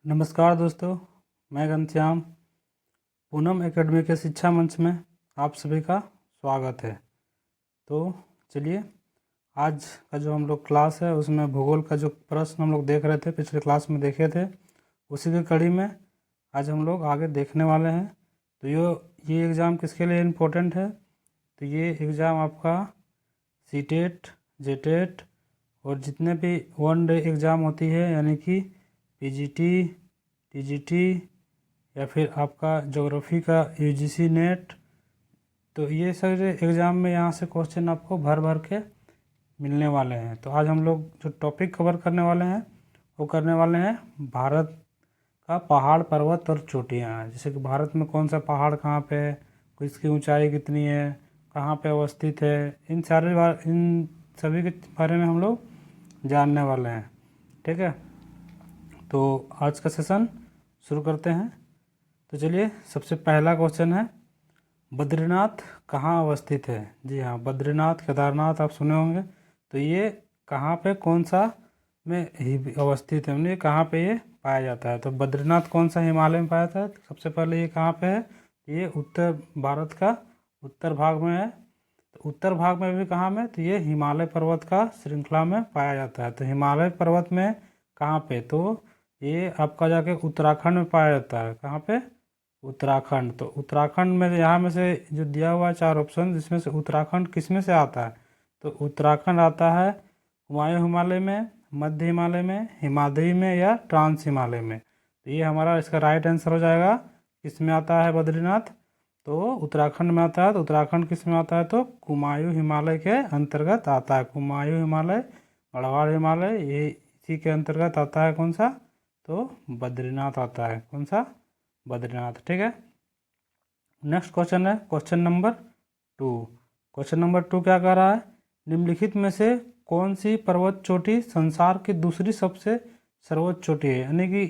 नमस्कार दोस्तों, मैं घनश्याम। पूनम एकेडमी के शिक्षा मंच में आप सभी का स्वागत है। तो चलिए, आज का जो हम लोग क्लास है उसमें भूगोल का जो प्रश्न हम लोग देख रहे थे, पिछले क्लास में देखे थे, उसी की कड़ी में आज हम लोग आगे देखने वाले हैं। तो ये एग्ज़ाम किसके लिए इम्पोर्टेंट है? तो ये एग्ज़ाम आपका सीटेट, जेटेट और जितने भी वन डे एग्ज़ाम होती है, यानी कि पीजीटी, टीजीटी या फिर आपका ज्योग्राफी का यूजीसी नेट, तो ये सारे एग्ज़ाम में यहाँ से क्वेश्चन आपको भर भर के मिलने वाले हैं। तो आज हम लोग जो टॉपिक कवर करने वाले हैं वो करने वाले हैं भारत का पहाड़, पर्वत और चोटियाँ। जैसे कि भारत में कौन सा पहाड़ कहाँ पे है, इसकी ऊंचाई कितनी है, कहाँ पे अवस्थित है, इन सभी के बारे में हम लोग जानने वाले हैं। ठीक है, तो आज का सेशन शुरू करते हैं। तो चलिए, सबसे पहला क्वेश्चन है, बद्रीनाथ कहाँ अवस्थित है? जी हाँ, बद्रीनाथ, केदारनाथ आप सुने होंगे। तो ये कहाँ पे, कौन सा में अवस्थित है, मतलब कहाँ पे ये पाया जाता है? तो बद्रीनाथ कौन सा हिमालय में पाया जाता है? तो सबसे पहले ये कहाँ पे है? ये उत्तर भारत का उत्तर भाग में है। तो उत्तर भाग में भी कहाँ में? तो ये हिमालय पर्वत का श्रृंखला में पाया जाता है। तो हिमालय पर्वत में कहाँ पे? तो ये आपका जाके उत्तराखंड में पाया जाता है। कहाँ पे? उत्तराखंड। तो उत्तराखंड में यहाँ में से जो दिया हुआ है 4 ऑप्शन, जिसमें से उत्तराखंड किस में से आता है? तो उत्तराखंड आता है हुमायूं हिमालय में, मध्य हिमालय में, हिमालय में या ट्रांस हिमालय में। तो ये हमारा इसका राइट आंसर हो जाएगा। किस में आता है बद्रीनाथ? तो उत्तराखंड में आता है। तो उत्तराखंड किस में आता है? तो कुमायूं हिमालय के अंतर्गत आता है। कुमायूं हिमालय, गढ़वाल हिमालय, ये इसी के अंतर्गत आता है। कौन सा? तो बद्रीनाथ आता है। कौन सा? बद्रीनाथ। ठीक है, नेक्स्ट क्वेश्चन है क्वेश्चन नंबर 2। क्वेश्चन नंबर 2 क्या कह रहा है? निम्नलिखित में से कौन सी पर्वत चोटी संसार की दूसरी सबसे सर्वोच्च चोटी है? यानी कि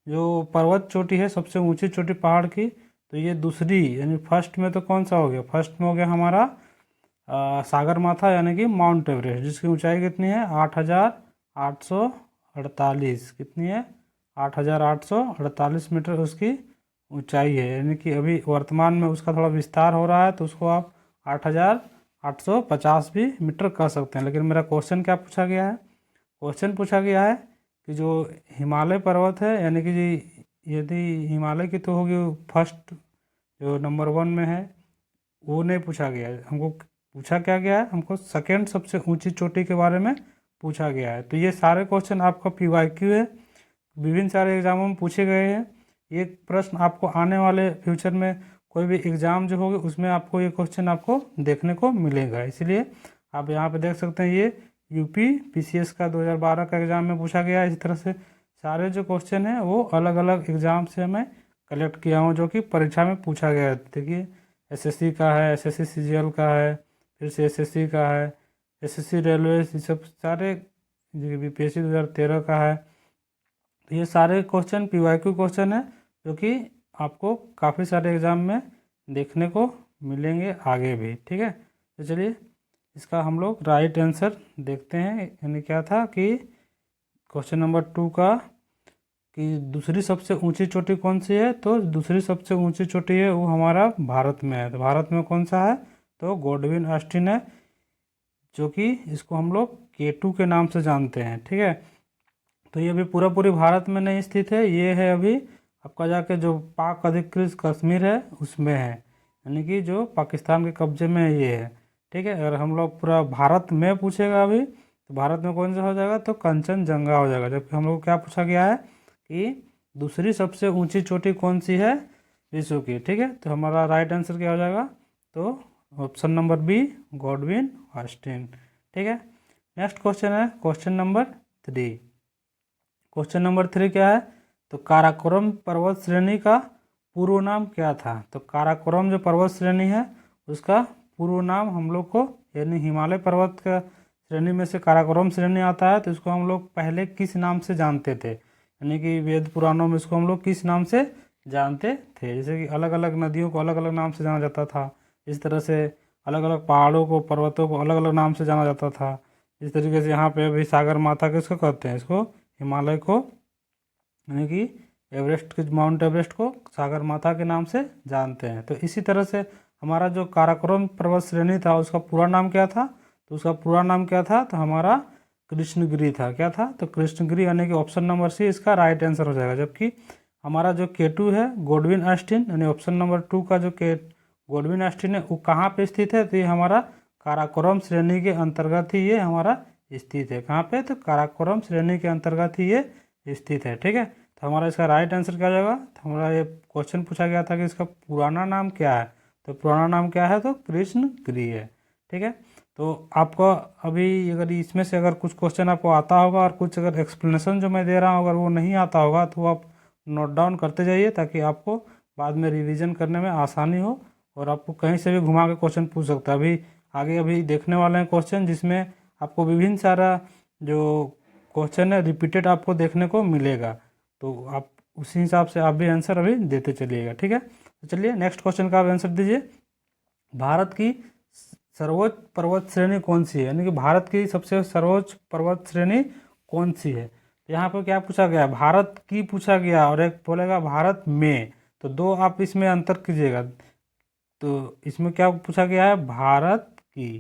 जो पर्वत चोटी है, सबसे ऊंची चोटी पहाड़ की, तो ये दूसरी, यानी फर्स्ट में तो कौन सा हो गया? फर्स्ट में हो गया हमारा सागर माथा, यानी कि माउंट एवरेस्ट, जिसकी ऊंचाई कितनी है? 8,848। कितनी है? 8,848 मीटर उसकी ऊंचाई है। यानी कि अभी वर्तमान में उसका थोड़ा विस्तार हो रहा है, तो उसको आप 8,850 भी मीटर कह सकते हैं। लेकिन मेरा क्वेश्चन क्या पूछा गया है? क्वेश्चन पूछा गया है कि जो हिमालय पर्वत है, यानी कि यदि हिमालय की तो होगी फर्स्ट, जो नंबर 1 में है, वो नहीं पूछा गया है। हमको पूछा क्या गया है? हमको सेकेंड सबसे ऊंची चोटी के बारे में पूछा गया है। तो ये सारे क्वेश्चन आपका PYQ है, विभिन्न सारे एग्जामों में पूछे गए हैं। ये प्रश्न आपको आने वाले फ्यूचर में कोई भी एग्ज़ाम जो होगी उसमें आपको ये क्वेश्चन आपको देखने को मिलेगा। इसलिए आप यहाँ पे देख सकते हैं, ये यूपी PCS का 2012 का एग्ज़ाम में पूछा गया है। इस तरह से सारे जो क्वेश्चन हैं वो अलग अलग एग्ज़ाम से मैं कलेक्ट किया हूँ, जो कि परीक्षा में पूछा गया है। देखिए, SSC का है, SSC CGL का है, फिर से SSC का है, SSC रेलवे, ये सब सारे, BPSC 2013 का है। तो ये सारे क्वेश्चन PYQ क्वेश्चन है, जो कि आपको काफ़ी सारे एग्ज़ाम में देखने को मिलेंगे आगे भी। ठीक है, तो चलिए इसका हम लोग राइट आंसर देखते हैं। यानी क्या था कि क्वेश्चन नंबर 2 का कि दूसरी सबसे ऊंची चोटी कौन सी है? तो दूसरी सबसे ऊंची चोटी है वो हमारा भारत में है। तो भारत में कौन सा है? तो गोडविन ऑस्टिन है, जो कि इसको हम लोग K2 के नाम से जानते हैं। ठीक है, तो ये अभी पूरी भारत में नहीं स्थित है, ये है अभी आपका जाके जो पाक अधिकृत कश्मीर है उसमें है, यानी कि जो पाकिस्तान के कब्जे में ये है। ठीक है, अगर हम लोग पूरा भारत में पूछेगा अभी, तो भारत में कौन सा हो जाएगा? तो कंचनजंगा हो जाएगा। जबकि हम लोग क्या पूछा गया है कि दूसरी सबसे ऊंची चोटी कौन सी है विश्व की? ठीक है, तो हमारा राइट आंसर क्या हो जाएगा? तो option number B, Godwin Austen. ठीक है, नेक्स्ट क्वेश्चन है क्वेश्चन नंबर 3। क्वेश्चन नंबर 3 क्या है? तो काराकोरम पर्वत श्रेणी का पूर्व नाम क्या था? तो काराकोरम जो पर्वत श्रेणी है उसका पूर्व नाम हम लोग को, यानी हिमालय पर्वत का श्रेणी में से काराकोरम श्रेणी आता है, तो इसको हम लोग पहले किस नाम से जानते थे? यानी कि वेद पुराणों में इसको हम लोग किस नाम से जानते थे? जैसे कि अलग अलग नदियों को अलग अलग नाम से जाना जाता था, इस तरह से अलग अलग पहाड़ों को, पर्वतों को अलग अलग नाम से जाना जाता था। इस तरीके से यहाँ पे अभी सागर माथा किसको कहते हैं? इसको हिमालय को, यानी कि एवरेस्ट के माउंट एवरेस्ट को सागर माता के नाम से जानते हैं। तो इसी तरह से हमारा जो काराकोरम पर्वत श्रेणी था उसका पूरा नाम क्या था, तो उसका पूरा नाम क्या था, तो हमारा कृष्णगिरी था। क्या था, तो कृष्णगिरी, यानी कि ऑप्शन नंबर सी इसका राइट आंसर हो जाएगा। जबकि हमारा जो K2 है गोडविन ऑस्टिन, यानी ऑप्शन नंबर 2 का जो गोडविन ऑस्टिन है वो कहाँ पे स्थित है, तो ये हमारा काराकोरम श्रेणी के अंतर्गत ही ये हमारा स्थित है। कहाँ पे, तो काराकोरम श्रेणी के अंतर्गत ही ये स्थित है। ठीक है, तो हमारा इसका राइट आंसर क्या हो जाएगा, तो हमारा ये क्वेश्चन पूछा गया था कि इसका पुराना नाम क्या है, तो पुराना नाम क्या है, तो कृष्णगिरी है। ठीक है, तो आपको अभी अगर इसमें से अगर कुछ क्वेश्चन आपको आता होगा और कुछ अगर एक्सप्लेनेशन जो मैं दे रहा हूँ अगर वो नहीं आता होगा तो आप नोट डाउन करते जाइए, ताकि आपको बाद में रिवीजन करने में आसानी हो और आपको कहीं से भी घुमा के क्वेश्चन पूछ सकता है। अभी देखने वाले हैं क्वेश्चन जिसमें आपको विभिन्न सारा जो क्वेश्चन है रिपीटेड आपको देखने को मिलेगा, तो आप उसी हिसाब से आप भी आंसर अभी देते चलिएगा। ठीक है, तो चलिए नेक्स्ट क्वेश्चन का आप आंसर दीजिए। भारत की सर्वोच्च पर्वत श्रेणी कौन सी है, यानी कि भारत की सबसे सर्वोच्च पर्वत श्रेणी कौन सी है। तो यहाँ पर क्या पूछा गया, भारत की पूछा गया और एक बोलेगा भारत में, तो दो आप इसमें अंतर कीजिएगा। तो इसमें क्या पूछा गया है, भारत की,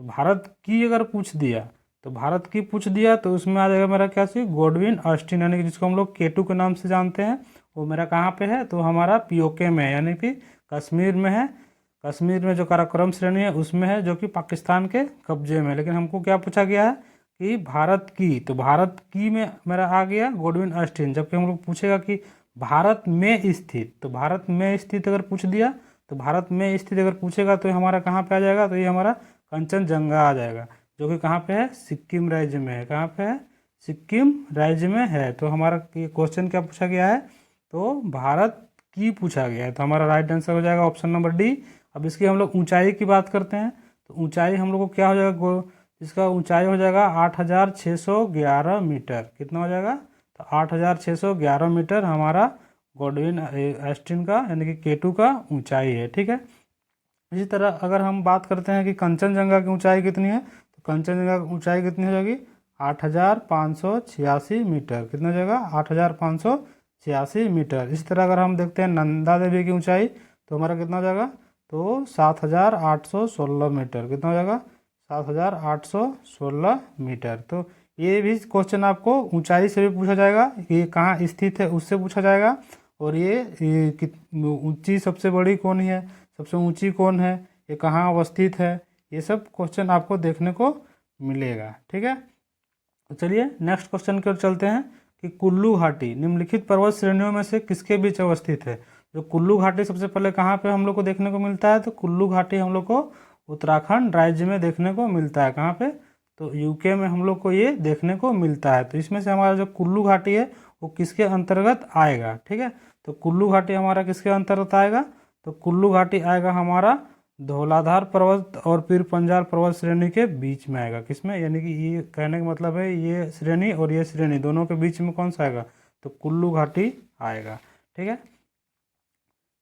तो भारत की अगर पूछ दिया तो भारत की पूछ दिया तो उसमें आ जाएगा मेरा क्या सी गोडविन ऑस्टिन, यानी कि जिसको हम लोग K2 के नाम से जानते हैं, वो मेरा कहाँ पे है, तो हमारा POK में है, यानी कि कश्मीर में है। कश्मीर में जो काराकोरम श्रेणी है उसमें है, जो कि पाकिस्तान के कब्जे में है। लेकिन हमको क्या पूछा गया है कि भारत की, तो भारत की में मेरा आ गया गोडविन ऑस्टिन। जबकि हम लोग पूछेगा कि भारत में स्थित, तो भारत में स्थित अगर पूछ दिया तो भारत में स्थित अगर पूछेगा तो हमारा कहाँ पे आ जाएगा, तो ये हमारा कंचनजंगा आ जाएगा, जो कि कहाँ पे है, सिक्किम राज्य में है। कहाँ पे है, सिक्किम राज्य में है। तो हमारा ये क्वेश्चन क्या पूछा गया है, तो भारत की पूछा गया है, तो हमारा राइट आंसर हो जाएगा ऑप्शन नंबर डी। अब इसकी हम लोग ऊंचाई की बात करते हैं, तो ऊंचाई हम लोग को क्या हो जाएगा, इसका ऊंचाई हो जाएगा 8611 मीटर। कितना हो जाएगा, तो 8611 मीटर हमारा गोडविन ऑस्टिन का, यानी कि K2 का ऊंचाई है। ठीक है, इसी तरह अगर हम बात करते हैं कि कंचनजंगा की ऊंचाई कितनी है, तो कंचनजंगा की ऊंचाई कितनी हो जाएगी, 8586 मीटर। कितना हो जाएगा, 8586 मीटर। इसी तरह अगर हम देखते हैं नंदा देवी की ऊंचाई, तो हमारा कितना हो जाएगा, तो 7816 मीटर। कितना हो जाएगा, 7816 मीटर। तो ये भी क्वेश्चन आपको ऊंचाई से भी पूछा जाएगा, ये कहाँ स्थित है उससे पूछा जाएगा, और ये ऊंची सबसे बड़ी कौन है, सबसे ऊंची कौन है, ये कहाँ अवस्थित है, ये सब क्वेश्चन आपको देखने को मिलेगा। ठीक है, तो चलिए नेक्स्ट क्वेश्चन की ओर चलते हैं कि कुल्लू घाटी निम्नलिखित पर्वत श्रेणियों में से किसके बीच अवस्थित है। जो कुल्लू घाटी सबसे पहले कहाँ पे हम लोग को देखने को मिलता है, तो कुल्लू घाटी हम लोग को उत्तराखंड राज्य में देखने को मिलता है। कहाँ पे, तो UK में हम लोग को ये देखने को मिलता है। तो इसमें से हमारा जो कुल्लू घाटी है वो किसके अंतर्गत आएगा। ठीक है, तो कुल्लू घाटी हमारा किसके अंतर्गत आएगा, तो कुल्लू घाटी आएगा हमारा धौलाधार पर्वत और पीर पंजाल पर्वत श्रेणी के बीच में आएगा। किसमें, यानी कि ये कहने का मतलब है ये श्रेणी और ये श्रेणी दोनों के बीच में कौन सा आएगा, तो कुल्लू घाटी आएगा। ठीक है,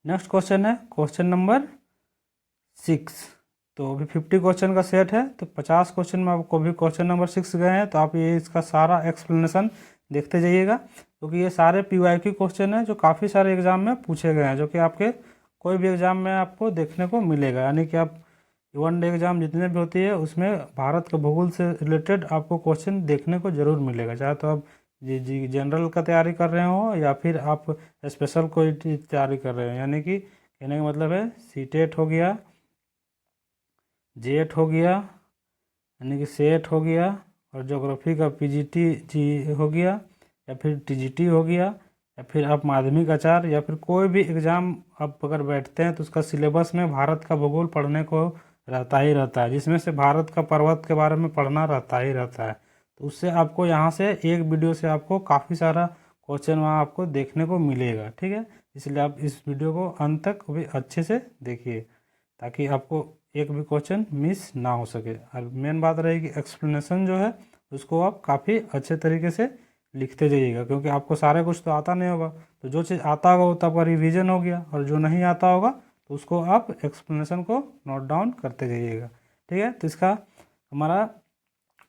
नेक्स्ट क्वेश्चन है क्वेश्चन नंबर 6। तो अभी 50 क्वेश्चन का सेट है, तो 50 क्वेश्चन में आपको भी क्वेश्चन नंबर 6 गए हैं, तो आप ये इसका सारा एक्सप्लेनेशन देखते जाइएगा, क्योंकि ये सारे PYQ क्वेश्चन है जो काफ़ी सारे एग्जाम में पूछे गए हैं, जो कि आपके कोई भी एग्जाम में आपको देखने को मिलेगा। यानी कि आप 1 डे एग्जाम जितने भी होती है उसमें भारत का भूगोल से रिलेटेड आपको क्वेश्चन देखने को जरूर मिलेगा, चाहे तो आप जी जनरल का तैयारी कर रहे हो या फिर आप स्पेशल कोई तैयारी कर रहे हो। यानी कि कहने का मतलब है CTET हो गया, JET हो गया, यानी कि सेट हो गया, और ज्योग्राफी का PGT जी हो गया, या फिर TGT हो गया, या फिर आप माध्यमिक आचार्य, या फिर कोई भी एग्ज़ाम आप अगर बैठते हैं तो उसका सिलेबस में भारत का भूगोल पढ़ने को रहता ही रहता है, जिसमें से भारत का पर्वत के बारे में पढ़ना रहता ही रहता है। तो उससे आपको यहाँ से एक वीडियो से आपको काफ़ी सारा क्वेश्चन वहाँ आपको देखने को मिलेगा। ठीक है, इसलिए आप इस वीडियो को अंत तक भी अच्छे से देखिए, ताकि आपको एक भी क्वेश्चन मिस ना हो सके। और मेन बात रहेगी एक्सप्लेनेशन जो है उसको आप काफ़ी अच्छे तरीके से लिखते जाइएगा, क्योंकि आपको सारे कुछ तो आता नहीं होगा, तो जो चीज़ आता होगा वो तो आपका रिवीजन हो गया, और जो नहीं आता होगा तो उसको आप एक्सप्लेनेशन को नोट डाउन करते जाइएगा। ठीक है, तो इसका हमारा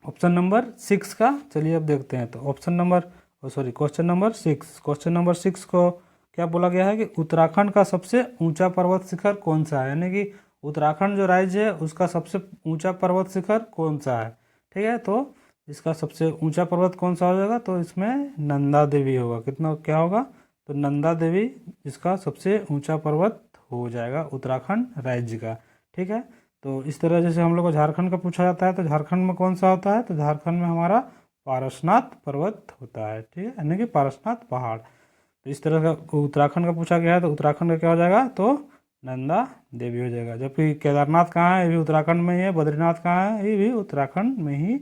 ऑप्शन नंबर 6 का चलिए अब देखते हैं। तो option number sorry question number 6, question number 6 को क्या बोला गया है कि उत्तराखंड का सबसे ऊंचा पर्वत शिखर कौन सा है, यानी कि उत्तराखंड जो राज्य है उसका सबसे ऊंचा पर्वत शिखर कौन सा है। ठीक है, तो इसका सबसे ऊंचा पर्वत कौन सा हो जाएगा, तो इसमें नंदा देवी होगा। कितना क्या होगा, तो नंदा देवी इसका सबसे ऊंचा पर्वत हो जाएगा उत्तराखंड राज्य का। ठीक है, तो इस तरह जैसे हम लोग को झारखंड का पूछा जाता है तो झारखंड में कौन सा होता है, तो झारखंड में हमारा पारसनाथ पर्वत होता है। ठीक है, यानी कि पारसनाथ पहाड़। तो इस तरह का उत्तराखंड का पूछा गया है तो उत्तराखंड का क्या हो जाएगा, तो नंदा देवी हो जाएगा। जबकि केदारनाथ कहाँ है, ये भी उत्तराखंड में ही है। बद्रीनाथ कहाँ है, ये भी उत्तराखंड में ही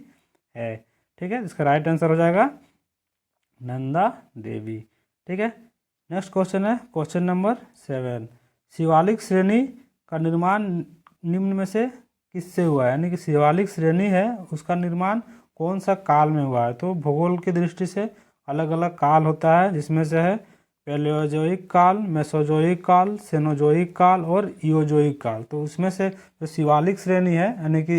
है। ठीक है, इसका राइट आंसर हो जाएगा नंदा देवी। ठीक है, नेक्स्ट क्वेश्चन है क्वेश्चन नंबर 7। शिवालिक श्रेणी का निर्माण निम्न में से किससे हुआ है, यानी कि शिवालिक श्रेणी है उसका निर्माण कौन सा काल में हुआ है। तो भूगोल की दृष्टि से अलग अलग काल होता है, जिसमें से है पैलियोजोइक काल, मेसोजोइक काल, सेनोजोइक काल और इयोजोइक काल। तो उसमें से जो शिवालिक श्रेणी है, यानी कि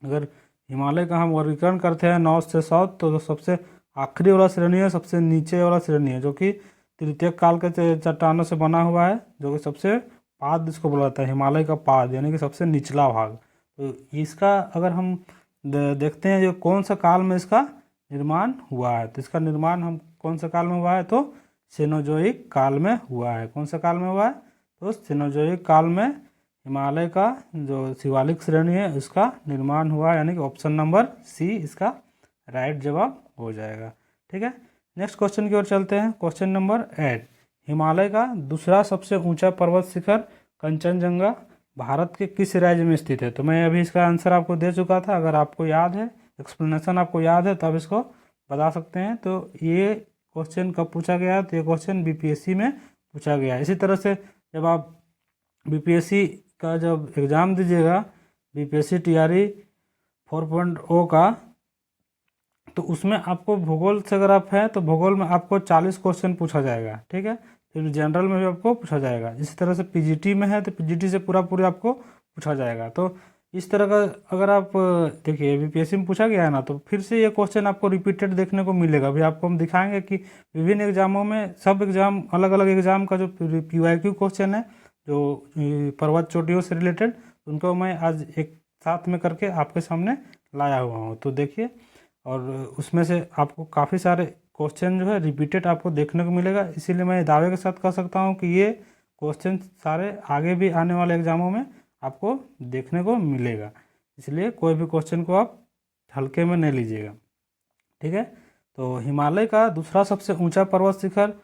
अगर हिमालय का हम वर्गीकरण करते हैं नॉर्थ से साउथ, तो जो सबसे आखिरी वाला श्रेणी है, सबसे नीचे वाला श्रेणी है, जो कि तृतीयक काल के चट्टानों से बना हुआ है, जो कि सबसे पाद इसको बोला जाता है, हिमालय का पाद, यानी कि सबसे निचला भाग। तो इसका अगर हम देखते हैं जो कौन सा काल में इसका निर्माण हुआ है, तो इसका निर्माण हम कौन सा काल में हुआ है, तो सेनोजोइक काल में हुआ है। कौन सा काल में हुआ है, तो सेनोजोइक काल में हिमालय का जो शिवालिक श्रेणी है उसका निर्माण हुआ है, यानी कि ऑप्शन नंबर सी इसका राइट जवाब हो जाएगा। ठीक है, नेक्स्ट क्वेश्चन की ओर चलते हैं। Question number 8। हिमालय का दूसरा सबसे ऊंचा पर्वत शिखर कंचनजंगा भारत के किस राज्य में स्थित है। तो मैं अभी इसका आंसर आपको दे चुका था, अगर आपको याद है, एक्सप्लेनेशन आपको याद है तो आप इसको बता सकते हैं। तो ये क्वेश्चन कब पूछा गया है, तो ये क्वेश्चन बीपीएससी में पूछा गया है। इसी तरह से जब आप बीपीएससी का जब एग्ज़ाम दीजिएगा, बीपीएससी टीआरई 4.0 का, तो उसमें आपको भूगोल से अगर आप है तो भूगोल में आपको 40 क्वेश्चन पूछा जाएगा। ठीक है, फिर जनरल में भी आपको पूछा जाएगा। इसी तरह से पीजीटी में है तो पीजीटी से पूरा आपको पूछा जाएगा। तो इस तरह का अगर आप देखिए बीपीएससी में पूछा गया है ना, तो फिर से ये क्वेश्चन आपको रिपीटेड देखने को मिलेगा। अभी आपको हम दिखाएंगे कि विभिन्न एग्जामों में, सब एग्जाम अलग अलग एग्जाम का जो पीवाईक्यू क्वेश्चन है जो पर्वत चोटियों से रिलेटेड, उनको मैं आज एक साथ में करके आपके सामने लाया हुआ हूँ। तो देखिए, और उसमें से आपको काफ़ी सारे क्वेश्चन जो है रिपीटेड आपको देखने को मिलेगा। इसीलिए मैं दावे के साथ कह सकता हूँ कि ये क्वेश्चन सारे आगे भी आने वाले एग्जामों में आपको देखने को मिलेगा। इसलिए कोई भी क्वेश्चन को आप हल्के में नहीं लीजिएगा। ठीक है, तो हिमालय का दूसरा सबसे ऊंचा पर्वत शिखर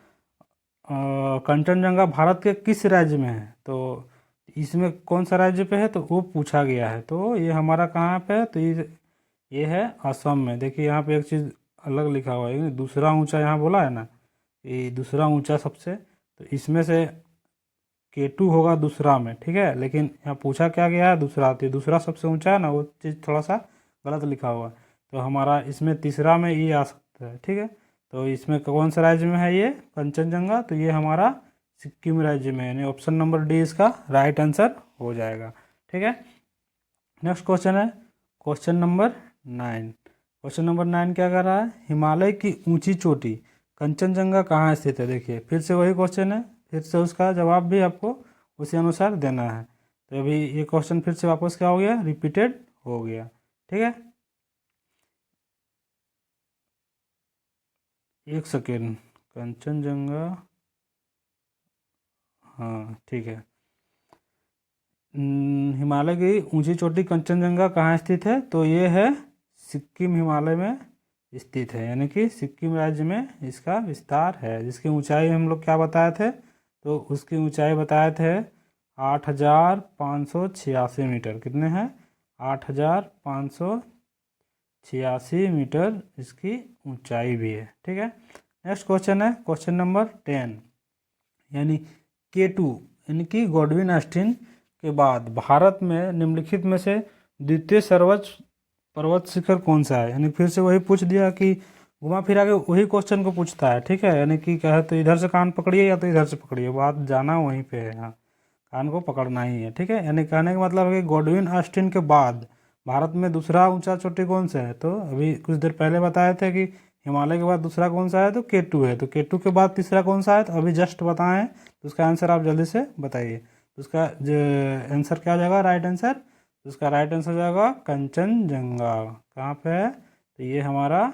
कंचनजंगा भारत के किस राज्य में है, तो इसमें कौन सा राज्य पे है, तो वो पूछा गया है। तो ये हमारा कहाँ पे है, तो ये है असम में। देखिए यहाँ पे एक चीज़ अलग लिखा हुआ है, दूसरा ऊंचा यहाँ बोला है ना, ये दूसरा ऊंचा सबसे, तो इसमें से K2 होगा दूसरा में। ठीक है, लेकिन यहाँ पूछा क्या गया है, दूसरा, तो दूसरा सबसे ऊंचा है ना, वो चीज़ थोड़ा सा गलत लिखा हुआ है। तो हमारा इसमें तीसरा में ये आ सकता है। ठीक है, तो इसमें कौन सा राज्य में है ये कंचनजंगा, तो ये हमारा सिक्किम राज्य में है, यानी ऑप्शन नंबर डी इसका राइट आंसर हो जाएगा। ठीक है, नेक्स्ट क्वेश्चन है क्वेश्चन नंबर 9। क्वेश्चन नंबर 9 क्या कर रहा है, हिमालय की ऊंची चोटी कंचनजंगा कहाँ स्थित है। देखिए फिर से वही क्वेश्चन है, फिर से उसका जवाब भी आपको उसी अनुसार देना है। तो अभी ये क्वेश्चन फिर से वापस क्या हो गया, रिपीटेड हो गया। ठीक है, एक सेकेंड, कंचनजंगा, हाँ ठीक है, हिमालय की ऊंची चोटी कंचनजंगा कहाँ स्थित है, तो ये है सिक्किम हिमालय में स्थित है, यानी कि सिक्किम राज्य में इसका विस्तार है। जिसकी ऊंचाई हम लोग क्या बताए थे, तो उसकी ऊंचाई बताए थे 8,586 मीटर। कितने हैं, 8,586 मीटर इसकी ऊंचाई भी है। ठीक है, नेक्स्ट क्वेश्चन है क्वेश्चन नंबर 10, यानी K2 यानी कि गॉडविन ऑस्टिन के बाद भारत में निम्नलिखित में से द्वितीय सर्वोच्च पर्वत शिखर कौन सा है। यानी फिर से वही पूछ दिया कि घुमा फिरा के वही क्वेश्चन को पूछता है। ठीक है, यानी कि क्या है, तो इधर से कान पकड़िए या तो इधर से पकड़िए, बात जाना वहीं पे है, हाँ कान को पकड़ना ही है। ठीक है, यानी कहने का मतलब है कि गॉडविन ऑस्टिन के बाद भारत में दूसरा ऊंचा चोटी कौन सा है, तो अभी कुछ देर पहले बताए थे कि हिमालय के बाद दूसरा कौन सा है तो K2 है। तो K2 के बाद तीसरा कौन सा है तो अभी जस्ट बताएं, तो उसका आंसर आप जल्दी से बताइए। तो उसका आंसर क्या हो जाएगा, राइट आंसर? तो उसका राइट आंसर हो जाएगा कंचनजंगा। कहाँ पे है तो ये हमारा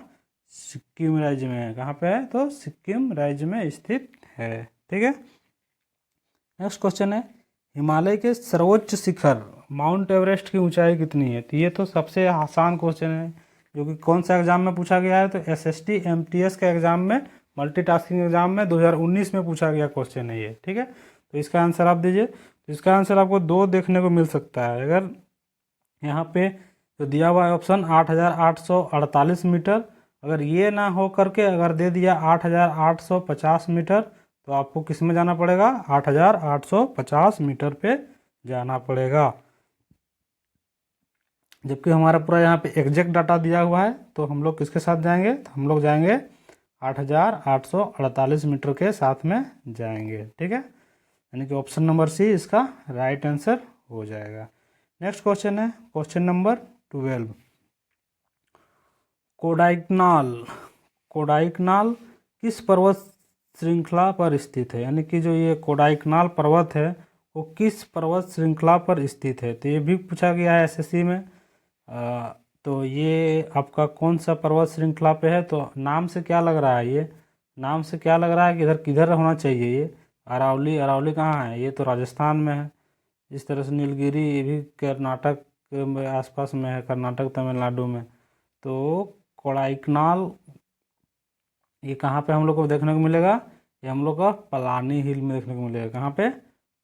सिक्किम राज्य में है। कहाँ पे है तो सिक्किम राज्य में स्थित है। ठीक है, नेक्स्ट क्वेश्चन है हिमालय के सर्वोच्च शिखर माउंट एवरेस्ट की ऊंचाई कितनी है? तो ये तो सबसे आसान क्वेश्चन है, जो कि कौन सा एग्जाम में पूछा गया है तो एसएसटी एमटीएस के एग्जाम में, मल्टीटास्किंग एग्जाम में 2019 में पूछा गया क्वेश्चन है ये। ठीक है, तो इसका आंसर आप दीजिए। तो इसका आंसर आपको दो देखने को मिल सकता है। अगर यहाँ पे जो दिया हुआ है ऑप्शन 8,848 मीटर, अगर ये ना हो करके अगर दे दिया 8,850 मीटर, तो आपको किस में जाना पड़ेगा, 8,850 मीटर पे जाना पड़ेगा। जबकि हमारा पूरा यहाँ पे एग्जैक्ट डाटा दिया हुआ है, तो हम लोग किसके साथ जाएंगे तो हम लोग जाएंगे 8,848 मीटर के साथ में जाएंगे। ठीक है, यानी कि ऑप्शन नंबर सी इसका राइट आंसर हो जाएगा। नेक्स्ट क्वेश्चन है क्वेश्चन नंबर 12। कोडाइकनाल कोडाइकनाल किस पर्वत श्रृंखला पर स्थित है? यानी कि जो ये कोडाइकनाल पर्वत है वो किस पर्वत श्रृंखला पर स्थित है? तो ये भी पूछा गया है एसएससी में। तो ये आपका कौन सा पर्वत श्रृंखला पे है? तो नाम से क्या लग रहा है, ये नाम से क्या लग रहा है कि इधर किधर होना चाहिए? ये अरावली, अरावली कहाँ है? ये तो राजस्थान में है। इस तरह से नीलगिरी, ये भी कर्नाटक के आसपास में है, कर्नाटक तमिलनाडु में। तो कोडाइकनाल ये कहाँ पे हम लोग को देखने को मिलेगा? ये हम लोग का पलानी हिल में देखने को मिलेगा। कहाँ पे?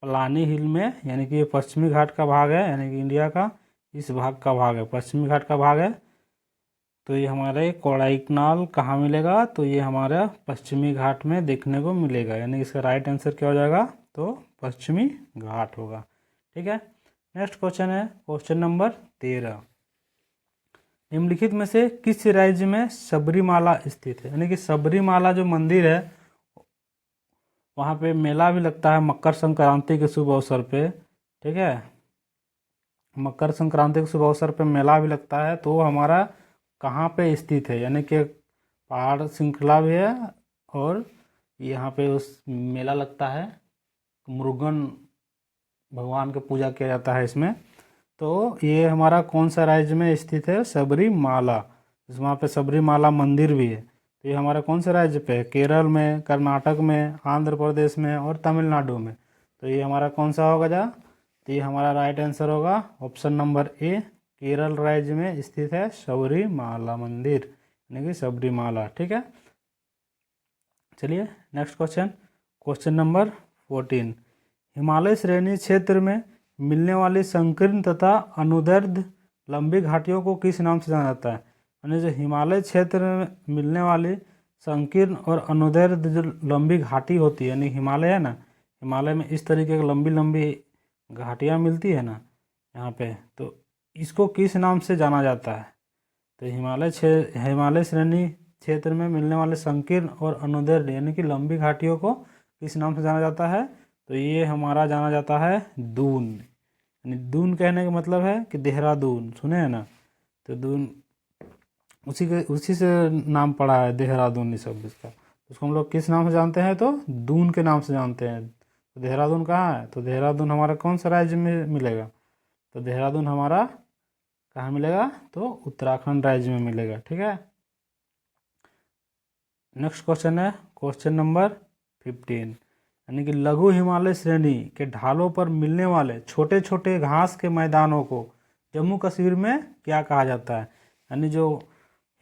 पलानी हिल में, यानी कि ये पश्चिमी घाट का भाग है, यानी कि इंडिया का इस भाग का भाग है, पश्चिमी घाट का भाग है। तो ये हमारे कोडाइकनाल कहाँ मिलेगा? तो ये हमारा पश्चिमी घाट में देखने को मिलेगा, यानी कि इसका राइट आंसर क्या हो जाएगा तो पश्चिमी घाट होगा। ठीक है, नेक्स्ट क्वेश्चन है क्वेश्चन नंबर 13। निम्नलिखित में से किस राज्य में सबरीमाला स्थित है? यानी कि सबरीमाला जो मंदिर है वहाँ पे मेला भी लगता है मकर संक्रांति के शुभ अवसर पे। ठीक है, मकर संक्रांति के शुभ अवसर पे मेला भी लगता है। तो हमारा कहाँ पे स्थित है? यानी कि पहाड़ श्रृंखला भी है और यहाँ पे उस मेला लगता है, मुरुगन भगवान की पूजा किया जाता है इसमें। तो ये हमारा कौन सा राज्य में स्थित है? सबरीमाला। वहाँ पे सबरीमाला मंदिर भी है। तो ये हमारा कौन से राज्य पे है? केरल में, कर्नाटक में, आंध्र प्रदेश में और तमिलनाडु में। तो ये हमारा कौन सा होगा जा? तो ये हमारा राइट आंसर होगा ऑप्शन नंबर ए, केरल राज्य में स्थित है सबरीमाला मंदिर, यानी कि सबरीमाला। ठीक है, चलिए next question, question number 14। Himalaya श्रेणी क्षेत्र में मिलने वाली संकीर्ण तथा अनुदैर्ध्य लंबी घाटियों को किस नाम से जाना जाता है? यानी जो हिमालय क्षेत्र में मिलने वाली संकीर्ण और अनुदैर्ध्य जो लंबी घाटी होती है, यानी हिमालय है ना, हिमालय में इस तरीके की लंबी लंबी घाटियाँ मिलती है ना यहाँ पे, तो इसको किस नाम से जाना जाता है? तो हिमालय श्रेणी क्षेत्र में मिलने वाले संकीर्ण और अनुदैर्ध्य यानी कि लंबी घाटियों को किस नाम से जाना जाता है? तो ये हमारा जाना जाता है दून। यानी दून कहने का मतलब है कि देहरादून, सुने हैं ना, तो दून उसी से नाम पड़ा है देहरादून, इस सब इसका। उसको हम लोग किस नाम से जानते हैं? तो दून के नाम से जानते हैं। तो देहरादून कहाँ है? तो देहरादून हमारा कौन सा राज्य में मिलेगा? तो देहरादून हमारा कहाँ मिलेगा? तो उत्तराखंड राज्य में मिलेगा। ठीक है, नेक्स्ट क्वेश्चन है क्वेश्चन नंबर 15। यानी कि लघु हिमालय श्रेणी के ढालों पर मिलने वाले छोटे छोटे घास के मैदानों को जम्मू कश्मीर में क्या कहा जाता है? यानी जो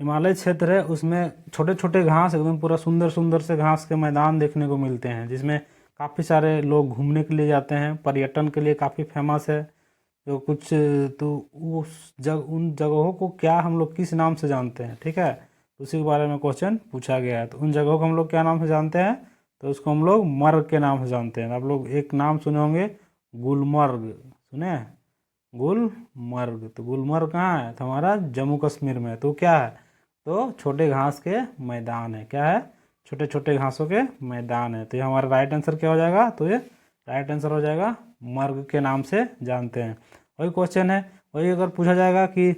हिमालय क्षेत्र है उसमें छोटे छोटे घास, एकदम पूरा सुंदर सुंदर से घास के मैदान देखने को मिलते हैं, जिसमें काफ़ी सारे लोग घूमने के लिए जाते हैं, पर्यटन के लिए काफ़ी फेमस है जो कुछ। तो उन जगहों को क्या हम लोग किस नाम से जानते हैं? ठीक है, उसी के बारे में क्वेश्चन पूछा गया है। तो उन जगहों को हम लोग क्या नाम से जानते हैं? तो उसको हम लोग मर्ग के नाम से जानते हैं। आप लोग एक नाम सुने होंगे गुलमर्ग, सुने हैं? गुलमर्ग, तो गुलमर्ग कहाँ है? तो हमारा जम्मू कश्मीर में। तो क्या है? तो छोटे घास के मैदान है। क्या है? छोटे छोटे घासों के मैदान है। तो ये हमारा राइट आंसर क्या हो जाएगा? तो ये राइट आंसर हो जाएगा मर्ग के नाम से जानते हैं। वही क्वेश्चन है, वही अगर पूछा जाएगा कि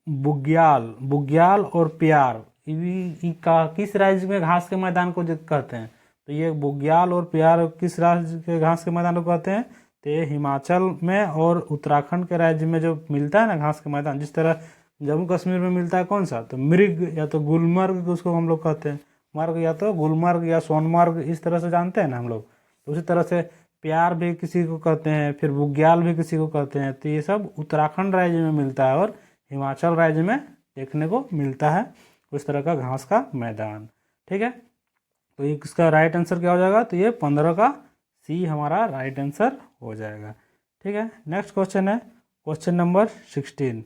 बुग्याल और प्यार का किस राज्य में घास के मैदान को कहते हैं? तो ये बुग्याल और प्यार किस राज्य के घास के मैदान को कहते हैं? तो ये हिमाचल में और उत्तराखंड के राज्य में जो मिलता है ना घास के मैदान, जिस तरह जम्मू कश्मीर में मिलता है कौन सा, तो मृग या तो गुलमर्ग उसको हम लोग कहते हैं, मर्ग या तो गुलमर्ग या सोनमर्ग, इस तरह से जानते हैं ना हम लोग। तो उसी तरह से प्यार भी किसी को कहते हैं, फिर बुग्याल भी किसी को कहते हैं। तो ये सब उत्तराखंड राज्य में मिलता है और हिमाचल राज्य में देखने को मिलता है उस तरह का घास का मैदान। ठीक है, तो ये इसका राइट आंसर क्या हो जाएगा? तो ये 15 का सी हमारा राइट आंसर हो जाएगा। ठीक है, नेक्स्ट क्वेश्चन है क्वेश्चन नंबर 16।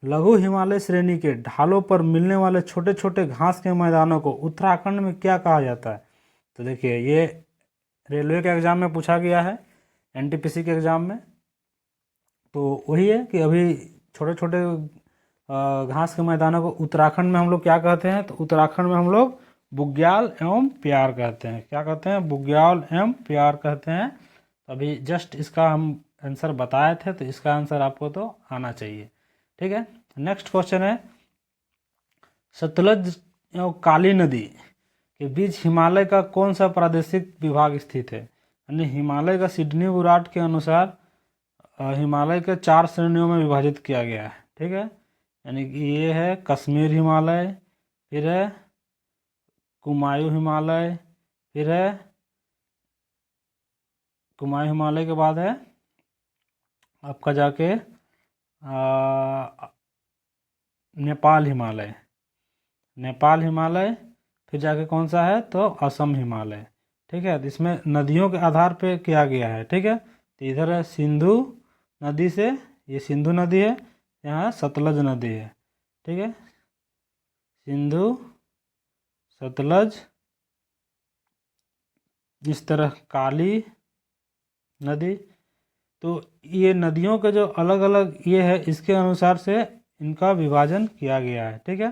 लघु हिमालय श्रेणी के ढालों पर मिलने वाले छोटे छोटे घास के मैदानों को उत्तराखंड में क्या कहा जाता है? तो देखिए, ये रेलवे के एग्ज़ाम में पूछा गया है, एनटीपीसी के एग्ज़ाम में। तो वही है कि अभी छोटे छोटे घास के मैदानों को उत्तराखंड में हम लोग क्या कहते हैं? तो उत्तराखंड में हम लोग बुग्याल एवं प्यार कहते हैं। क्या कहते हैं? बुग्याल एवं प्यार कहते हैं। अभी जस्ट इसका हम आंसर बताए थे, तो इसका आंसर आपको तो आना चाहिए। ठीक है, नेक्स्ट क्वेश्चन है, सतलज एवं काली नदी के बीच हिमालय का कौन सा प्रादेशिक विभाग स्थित है? यानी हिमालय का सिडनी बुराट के अनुसार हिमालय के 4 श्रेणियों में विभाजित किया गया है। ठीक है, यानी कि ये है कश्मीर हिमालय, फिर है कुमायूं हिमालय, फिर है कुमायूं हिमालय के बाद है आपका जाके नेपाल हिमालय, नेपाल हिमालय, फिर जाके कौन सा है? तो असम हिमालय। ठीक है, तो इसमें नदियों के आधार पे किया गया है। ठीक है, तो इधर है सिंधु नदी से, ये सिंधु नदी है, यहाँ सतलज नदी है। ठीक है, सिंधु सतलज, इस तरह काली नदी। तो ये नदियों के जो अलग अलग ये है, इसके अनुसार से इनका विभाजन किया गया है। ठीक है,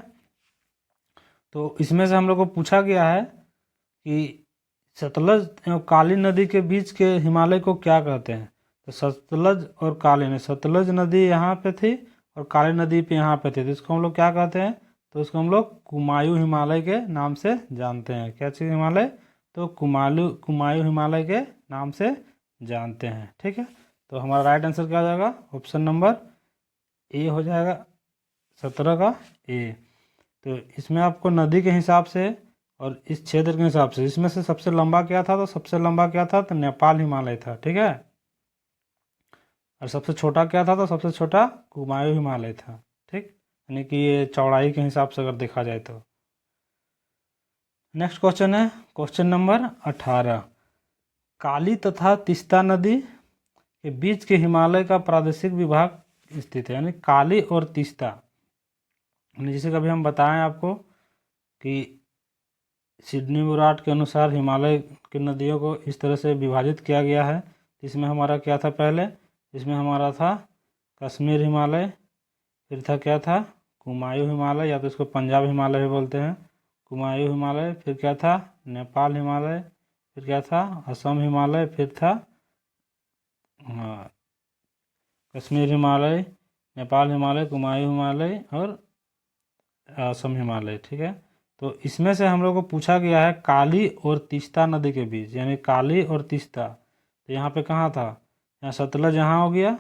तो इसमें से हम लोग को पूछा गया है कि सतलज एवं काली नदी के बीच के हिमालय को क्या कहते हैं? तो सतलज और काली नदी, सतलज नदी यहाँ पे थी और काली नदी पे यहाँ पे थी, तो इसको हम लोग क्या कहते हैं? तो इसको हम लोग कुमायूं हिमालय के नाम से जानते हैं। क्या चीज़ हिमालय? तो कुमायूं हिमालय के नाम से जानते हैं। ठीक है, तो हमारा राइट आंसर क्या हो जाएगा? ऑप्शन नंबर ए हो जाएगा, 17 का ए। तो इसमें आपको नदी के हिसाब से और इस क्षेत्र के हिसाब से, इसमें से सबसे लंबा क्या था? तो सबसे लंबा क्या था? तो नेपाल हिमालय था। ठीक है, और सबसे छोटा क्या था? तो सबसे छोटा कुमायूं हिमालय था। ठीक, यानी कि ये चौड़ाई के हिसाब से अगर देखा जाए तो। नेक्स्ट क्वेश्चन है क्वेश्चन नंबर 18। काली तथा तीस्ता नदी के बीच के हिमालय का प्रादेशिक विभाग स्थित है। यानी काली और तीस्ता, जैसे कभी हम बताएं आपको कि सिडनी बुराट के अनुसार हिमालय की नदियों को इस तरह से विभाजित किया गया है। इसमें हमारा क्या था? पहले इसमें हमारा था कश्मीर हिमालय, फिर था क्या था? कुमायूं हिमालय, या तो इसको पंजाब हिमालय भी बोलते हैं, कुमायूं हिमालय। फिर क्या था? नेपाल हिमालय। फिर क्या था? असम हिमालय। फिर था हाँ कश्मीर हिमालय, नेपाल हिमालय, कुमायूं हिमालय और असम हिमालय। ठीक है, तो इसमें से हम लोग को पूछा गया है काली और तीस्ता नदी के बीच, यानी काली और तीस्ता। तो यहाँ पे कहाँ था? यहाँ सतलज यहाँ हो गया,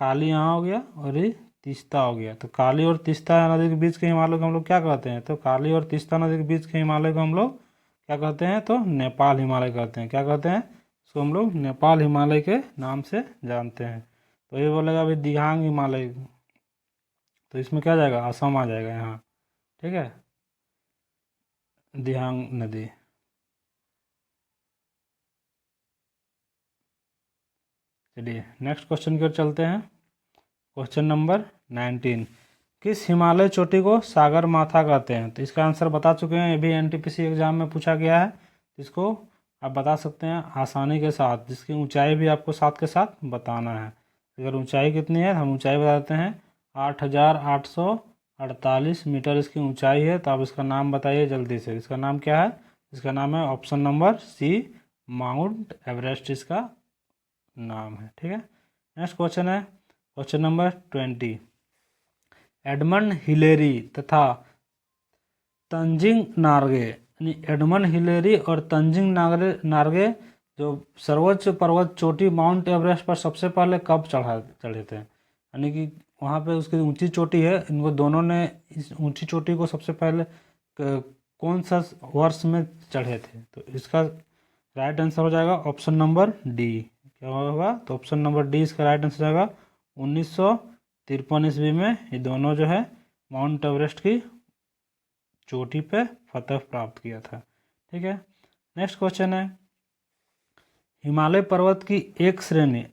काली यहाँ हो गया और ये तीस्ता हो गया। तो काली और तीस्ता नदी के बीच के हिमालय को हम लोग क्या कहते हैं? तो काली और तीस्ता नदी के बीच के हिमालय को हम लोग क्या कहते हैं? तो नेपाल हिमालय कहते हैं। क्या कहते हैं? इसको हम लोग नेपाल हिमालय के नाम से जानते हैं। तो ये बोलेगा अभी दिहांग हिमालय, तो इसमें क्या जाएगा? असम आ जाएगा यहाँ। ठीक है, दिहांग नदी। चलिए नेक्स्ट क्वेश्चन की ओर चलते हैं। Question number 19। किस हिमालय चोटी को सागर माथा कहते हैं? तो इसका आंसर बता चुके हैं, ये भी एनटीपीसी एग्जाम में पूछा गया है। इसको आप बता सकते हैं आसानी के साथ, जिसकी ऊंचाई भी आपको साथ के साथ बताना है। अगर ऊंचाई कितनी है, हम ऊंचाई बता देते हैं, 8,848 मीटर इसकी ऊंचाई है। तो आप इसका नाम बताइए जल्दी से, इसका नाम क्या है? इसका नाम है option number C, Mount Everest इसका नाम है। ठीक है, नेक्स्ट क्वेश्चन है क्वेश्चन नंबर 20। एडमंड हिलेरी तथा तंजिंग नार्गे यानी एडमंड हिलेरी और तंजिंग नार्गे जो सर्वोच्च पर्वत चोटी माउंट एवरेस्ट पर सबसे पहले कब चढ़े थे, यानी कि वहाँ पे उसकी ऊंची चोटी है, इनको दोनों ने इस ऊंची चोटी को सबसे पहले कौन सा वर्ष में चढ़े थे। तो इसका राइट आंसर हो जाएगा ऑप्शन नंबर डी। क्या होगा, तो ऑप्शन नंबर डी इसका राइट आंसर जाएगा 1953 ईस्वी में ये दोनों जो है माउंट एवरेस्ट की चोटी पे फतह प्राप्त किया था। ठीक है, नेक्स्ट क्वेश्चन है, हिमालय पर्वत की एक श्रेणी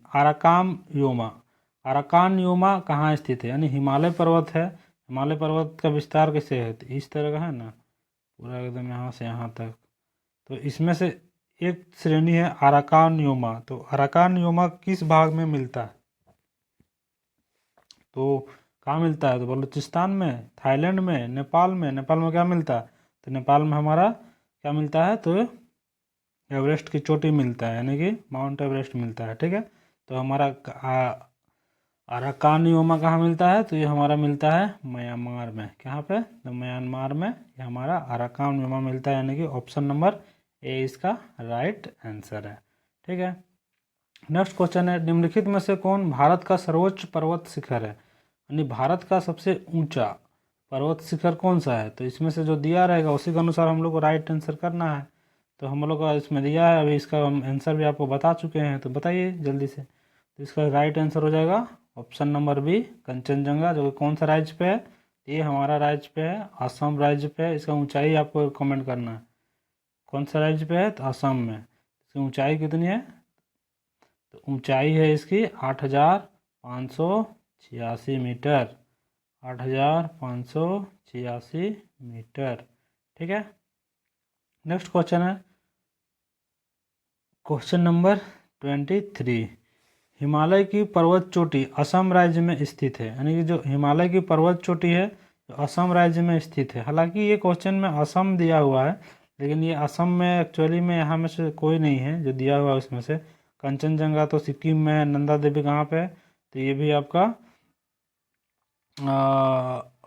अराकान योमा कहाँ स्थित है, यानी हिमालय पर्वत है, हिमालय पर्वत का विस्तार कैसे है, तो इस तरह का है ना, पूरा एकदम यहाँ से यहाँ तक, तो इसमें से एक श्रेणी है अराकान योमा। तो अराकान योमा किस भाग में मिलता है, तो कहाँ मिलता है, तो बलूचिस्तान में, थाईलैंड में, नेपाल में। नेपाल में क्या मिलता है, तो नेपाल में हमारा क्या मिलता है, तो एवरेस्ट की चोटी मिलता है, यानी कि माउंट एवरेस्ट मिलता है। ठीक है, तो हमारा अराकान योमा कहाँ मिलता है, तो ये हमारा मिलता है म्यांमार में। कहाँ पे, तो म्यांमार में ये हमारा अराकान योमा मिलता है, यानी कि ऑप्शन नंबर ए इसका राइट आंसर है। ठीक है, नेक्स्ट क्वेश्चन है, निम्नलिखित में से कौन भारत का सर्वोच्च पर्वत शिखर है, यानी भारत का सबसे ऊंचा पर्वत शिखर कौन सा है। तो इसमें से जो दिया रहेगा उसी के अनुसार हम लोग को राइट आंसर करना है। तो हम लोग का इसमें दिया है, अभी इसका हम आंसर भी आपको बता चुके हैं, तो बताइए जल्दी से। तो इसका राइट आंसर हो जाएगा ऑप्शन नंबर बी कंचनजंगा, जो कि कौन सा राज्य पे है, ये हमारा राज्य पे है, असम राज्य पे है। इसका ऊंचाई आपको कमेंट करना है, कौन सा राज्य पे है, तो असम में। इसकी ऊंचाई कितनी है, तो ऊंचाई है इसकी 8,586 मीटर, 8,586 मीटर। ठीक है, नेक्स्ट क्वेश्चन है, क्वेश्चन नंबर 23, हिमालय की पर्वत चोटी असम राज्य में स्थित है, यानी कि जो हिमालय की पर्वत चोटी है जो असम राज्य में स्थित है। हालांकि ये क्वेश्चन में असम दिया हुआ है, लेकिन ये असम में एक्चुअली में यहाँ में से कोई नहीं है जो दिया हुआ है उसमें से। कंचनजंगा तो सिक्किम में है, नंदा देवी कहाँ पे है, तो ये भी आपका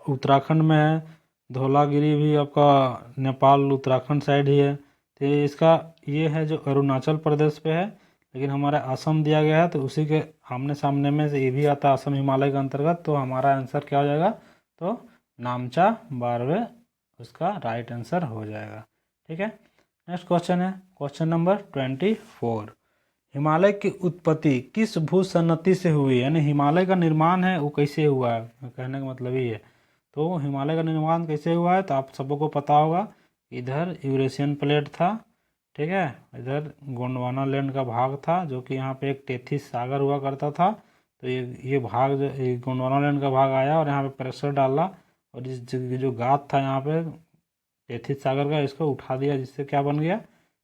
उत्तराखंड में है, धौलागिरी भी आपका नेपाल उत्तराखंड साइड ही है। तो इसका ये है जो अरुणाचल प्रदेश पे है, लेकिन हमारा असम दिया गया है, तो उसी के आमने सामने में से ये भी आता है असम हिमालय के अंतर्गत। तो हमारा आंसर क्या हो जाएगा, तो नामचा बारवे उसका राइट आंसर हो जाएगा। ठीक है, नेक्स्ट क्वेश्चन है क्वेश्चन नंबर 24, हिमालय की उत्पत्ति किस भूसन्नति से हुई, यानी हिमालय का निर्माण है वो कैसे हुआ है, कहने का मतलब ये है। तो हिमालय का निर्माण कैसे हुआ है, तो आप सबको पता होगा, इधर यूरेशियन प्लेट था, ठीक है, इधर गोंडवाना लैंड का भाग था, जो कि यहाँ पे एक टेथिस सागर हुआ करता था। तो ये भाग जो गोंडवाना लैंड का भाग आया और यहाँ पे प्रेशर डाला, और इस जो गाद था यहाँ पे टेथिस सागर का, इसको उठा दिया, जिससे क्या बन गया,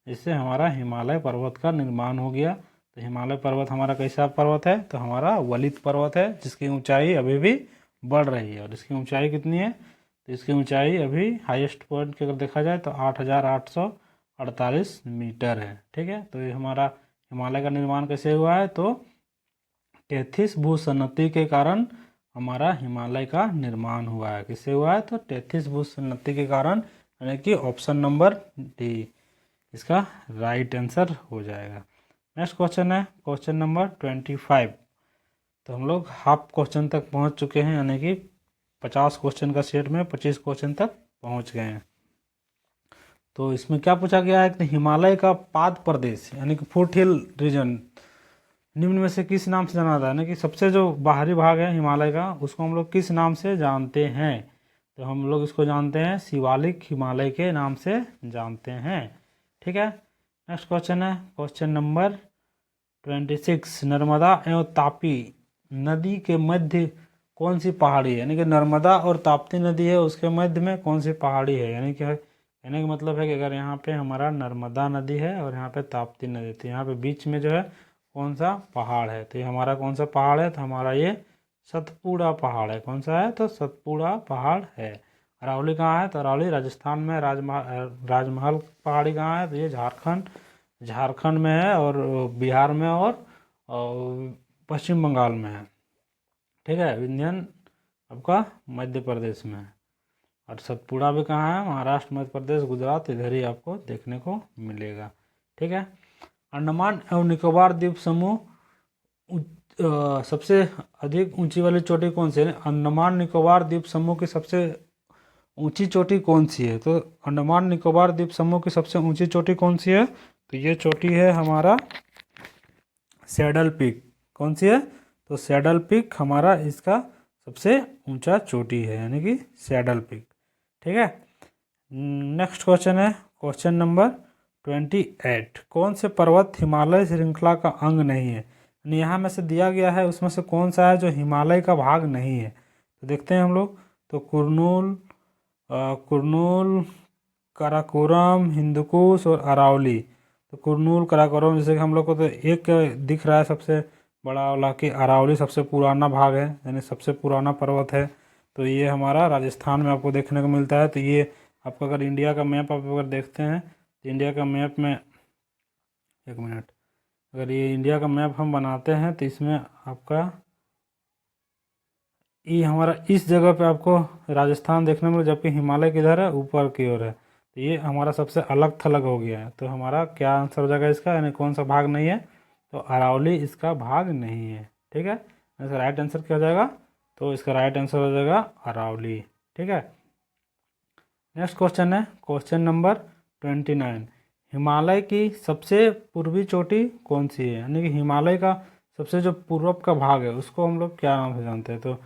जिससे हमारा हिमालय पर्वत का निर्माण हो गया। तो हिमालय पर्वत हमारा कैसा पर्वत है, तो हमारा वलित पर्वत है, जिसकी ऊंचाई अभी भी बढ़ रही है। और इसकी ऊंचाई कितनी है, तो इसकी ऊंचाई अभी हाईएस्ट पॉइंट की अगर देखा जाए तो 8,848 मीटर है। ठीक है, तो ये हमारा हिमालय का निर्माण कैसे हुआ है, तो टेथिस भूसन्नति के कारण हमारा हिमालय का निर्माण हुआ है। किससे हुआ है, तो टेथिस भूसन्नति के कारण, यानी कि ऑप्शन नंबर डी इसका राइट आंसर हो जाएगा। नेक्स्ट क्वेश्चन है क्वेश्चन नंबर 25। तो हम लोग हाफ क्वेश्चन तक पहुंच चुके हैं, यानी कि 50 क्वेश्चन का सेट में 25 क्वेश्चन तक पहुंच गए हैं। तो इसमें क्या पूछा गया है कि हिमालय का पाद प्रदेश यानी कि फुट हिल रीजन निम्न में से किस नाम से जाना जाता है, यानी कि सबसे जो बाहरी भाग है हिमालय का उसको हम लोग किस नाम से जानते हैं, तो हम लोग इसको जानते हैं शिवालिक हिमालय के नाम से जानते हैं। ठीक है, नेक्स्ट क्वेश्चन है क्वेश्चन नंबर 26, नर्मदा एवं तापी नदी के मध्य कौन सी पहाड़ी है, यानी कि नर्मदा और ताप्ती नदी है उसके मध्य में कौन सी पहाड़ी है, यानी कि कहने का मतलब है कि अगर यहाँ पे हमारा नर्मदा नदी है और यहाँ पे ताप्ती नदी, तो यहाँ पे बीच में जो है कौन सा पहाड़ है, तो ये हमारा कौन सा पहाड़ है, तो हमारा ये सतपुड़ा पहाड़ है। कौन सा है, तो सतपुड़ा पहाड़ है। अरावली कहाँ है, तो अरावली राजस्थान में, राजमहल पहाड़ी कहाँ है, तो ये झारखंड में है, और बिहार में, और पश्चिम बंगाल में है। ठीक है, विंध्यन आपका मध्य प्रदेश में है। और सतपुड़ा भी कहाँ है, महाराष्ट्र, मध्य प्रदेश, गुजरात, इधर ही आपको देखने को मिलेगा। ठीक है। अंडमान एवं निकोबार द्वीप समूह सबसे अधिक ऊंची वाली चोटी कौन सी है? अंडमान निकोबार द्वीप समूह की सबसे ऊंची चोटी कौन सी है? तो अंडमान निकोबार द्वीप समूह की सबसे ऊंची चोटी कौन सी है? तो ये चोटी है हमारा सैडल पीक। कौन सी है? तो सैडल पीक हमारा इसका सबसे ऊंचा चोटी है, यानी कि सैडल पीक। ठीक है। नेक्स्ट क्वेश्चन है क्वेश्चन नंबर 28। कौन से पर्वत हिमालय श्रृंखला का अंग नहीं है? यानी यहाँ में से दिया गया है उसमें से कौन सा है जो हिमालय का भाग नहीं है? तो देखते हैं हम लोग। तो कुरनूल, काराकोरम, हिंदुकुश और अरावली। तो कुरनूल, काराकोरम, जैसे कि हम लोग को तो एक दिख रहा है सबसे बड़ा वाला कि अरावली सबसे पुराना भाग है, यानी सबसे पुराना पर्वत है। तो ये हमारा राजस्थान में आपको देखने को मिलता है। तो ये आपको अगर इंडिया का मैप आप अगर देखते हैं तो इंडिया का मैप में, एक मिनट, अगर ये इंडिया का मैप हम बनाते हैं तो इसमें आपका ये हमारा इस जगह पे आपको राजस्थान देखने में, जबकि हिमालय किधर है, ऊपर की ओर है। तो ये हमारा सबसे अलग थलग हो गया है। तो हमारा क्या आंसर हो जाएगा इसका, यानी कौन सा भाग नहीं है? तो अरावली इसका भाग नहीं है। ठीक है। इसका राइट आंसर क्या हो जाएगा? तो इसका राइट आंसर हो जाएगा अरावली। ठीक है। नेक्स्ट क्वेश्चन है क्वेश्चन नंबर 29। हिमालय की सबसे पूर्वी चोटी कौन सी है? यानी कि हिमालय का सबसे जो पूर्व का भाग है उसको हम लोग क्या नाम से जानते हैं? तो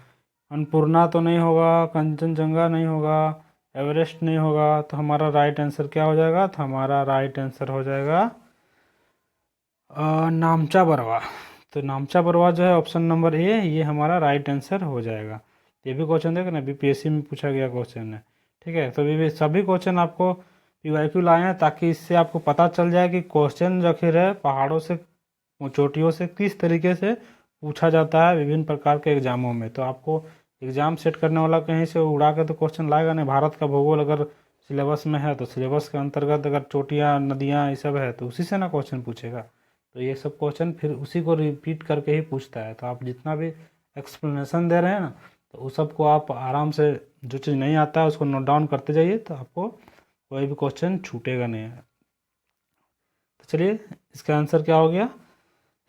अन्नपूर्णा तो नहीं होगा, कंचनजंगा नहीं होगा, एवरेस्ट नहीं होगा। तो हमारा राइट आंसर क्या हो जाएगा? तो हमारा राइट आंसर हो जाएगा नामचा बरवा। तो नामचा बरवा जो है ऑप्शन नंबर ए, ये हमारा राइट आंसर हो जाएगा। ये भी क्वेश्चन देखो ना, बीपीएससी में पूछा गया क्वेश्चन है। ठीक है। तो भी सभी क्वेश्चन आपको पीवाईक्यू लाए हैं ताकि इससे आपको पता चल जाए कि क्वेश्चन जो फिर है पहाड़ों से, चोटियों से किस तरीके से पूछा जाता है विभिन्न प्रकार के एग्जामों में। तो आपको एग्जाम सेट करने वाला कहीं से उड़ा के तो क्वेश्चन लाएगा नहीं। भारत का भूगोल अगर सिलेबस में है तो सिलेबस के अंतर्गत अगर चोटियाँ, नदियाँ ये सब है तो उसी से ना क्वेश्चन पूछेगा। तो ये सब क्वेश्चन फिर उसी को रिपीट करके ही पूछता है। तो आप जितना भी एक्सप्लेनेशन दे रहे हैं ना, तो उस सबको आप आराम से, जो चीज़ नहीं आता है उसको नोट डाउन करते जाइए, तो आपको कोई भी क्वेश्चन छूटेगा नहीं। तो चलिए इसका आंसर क्या हो गया?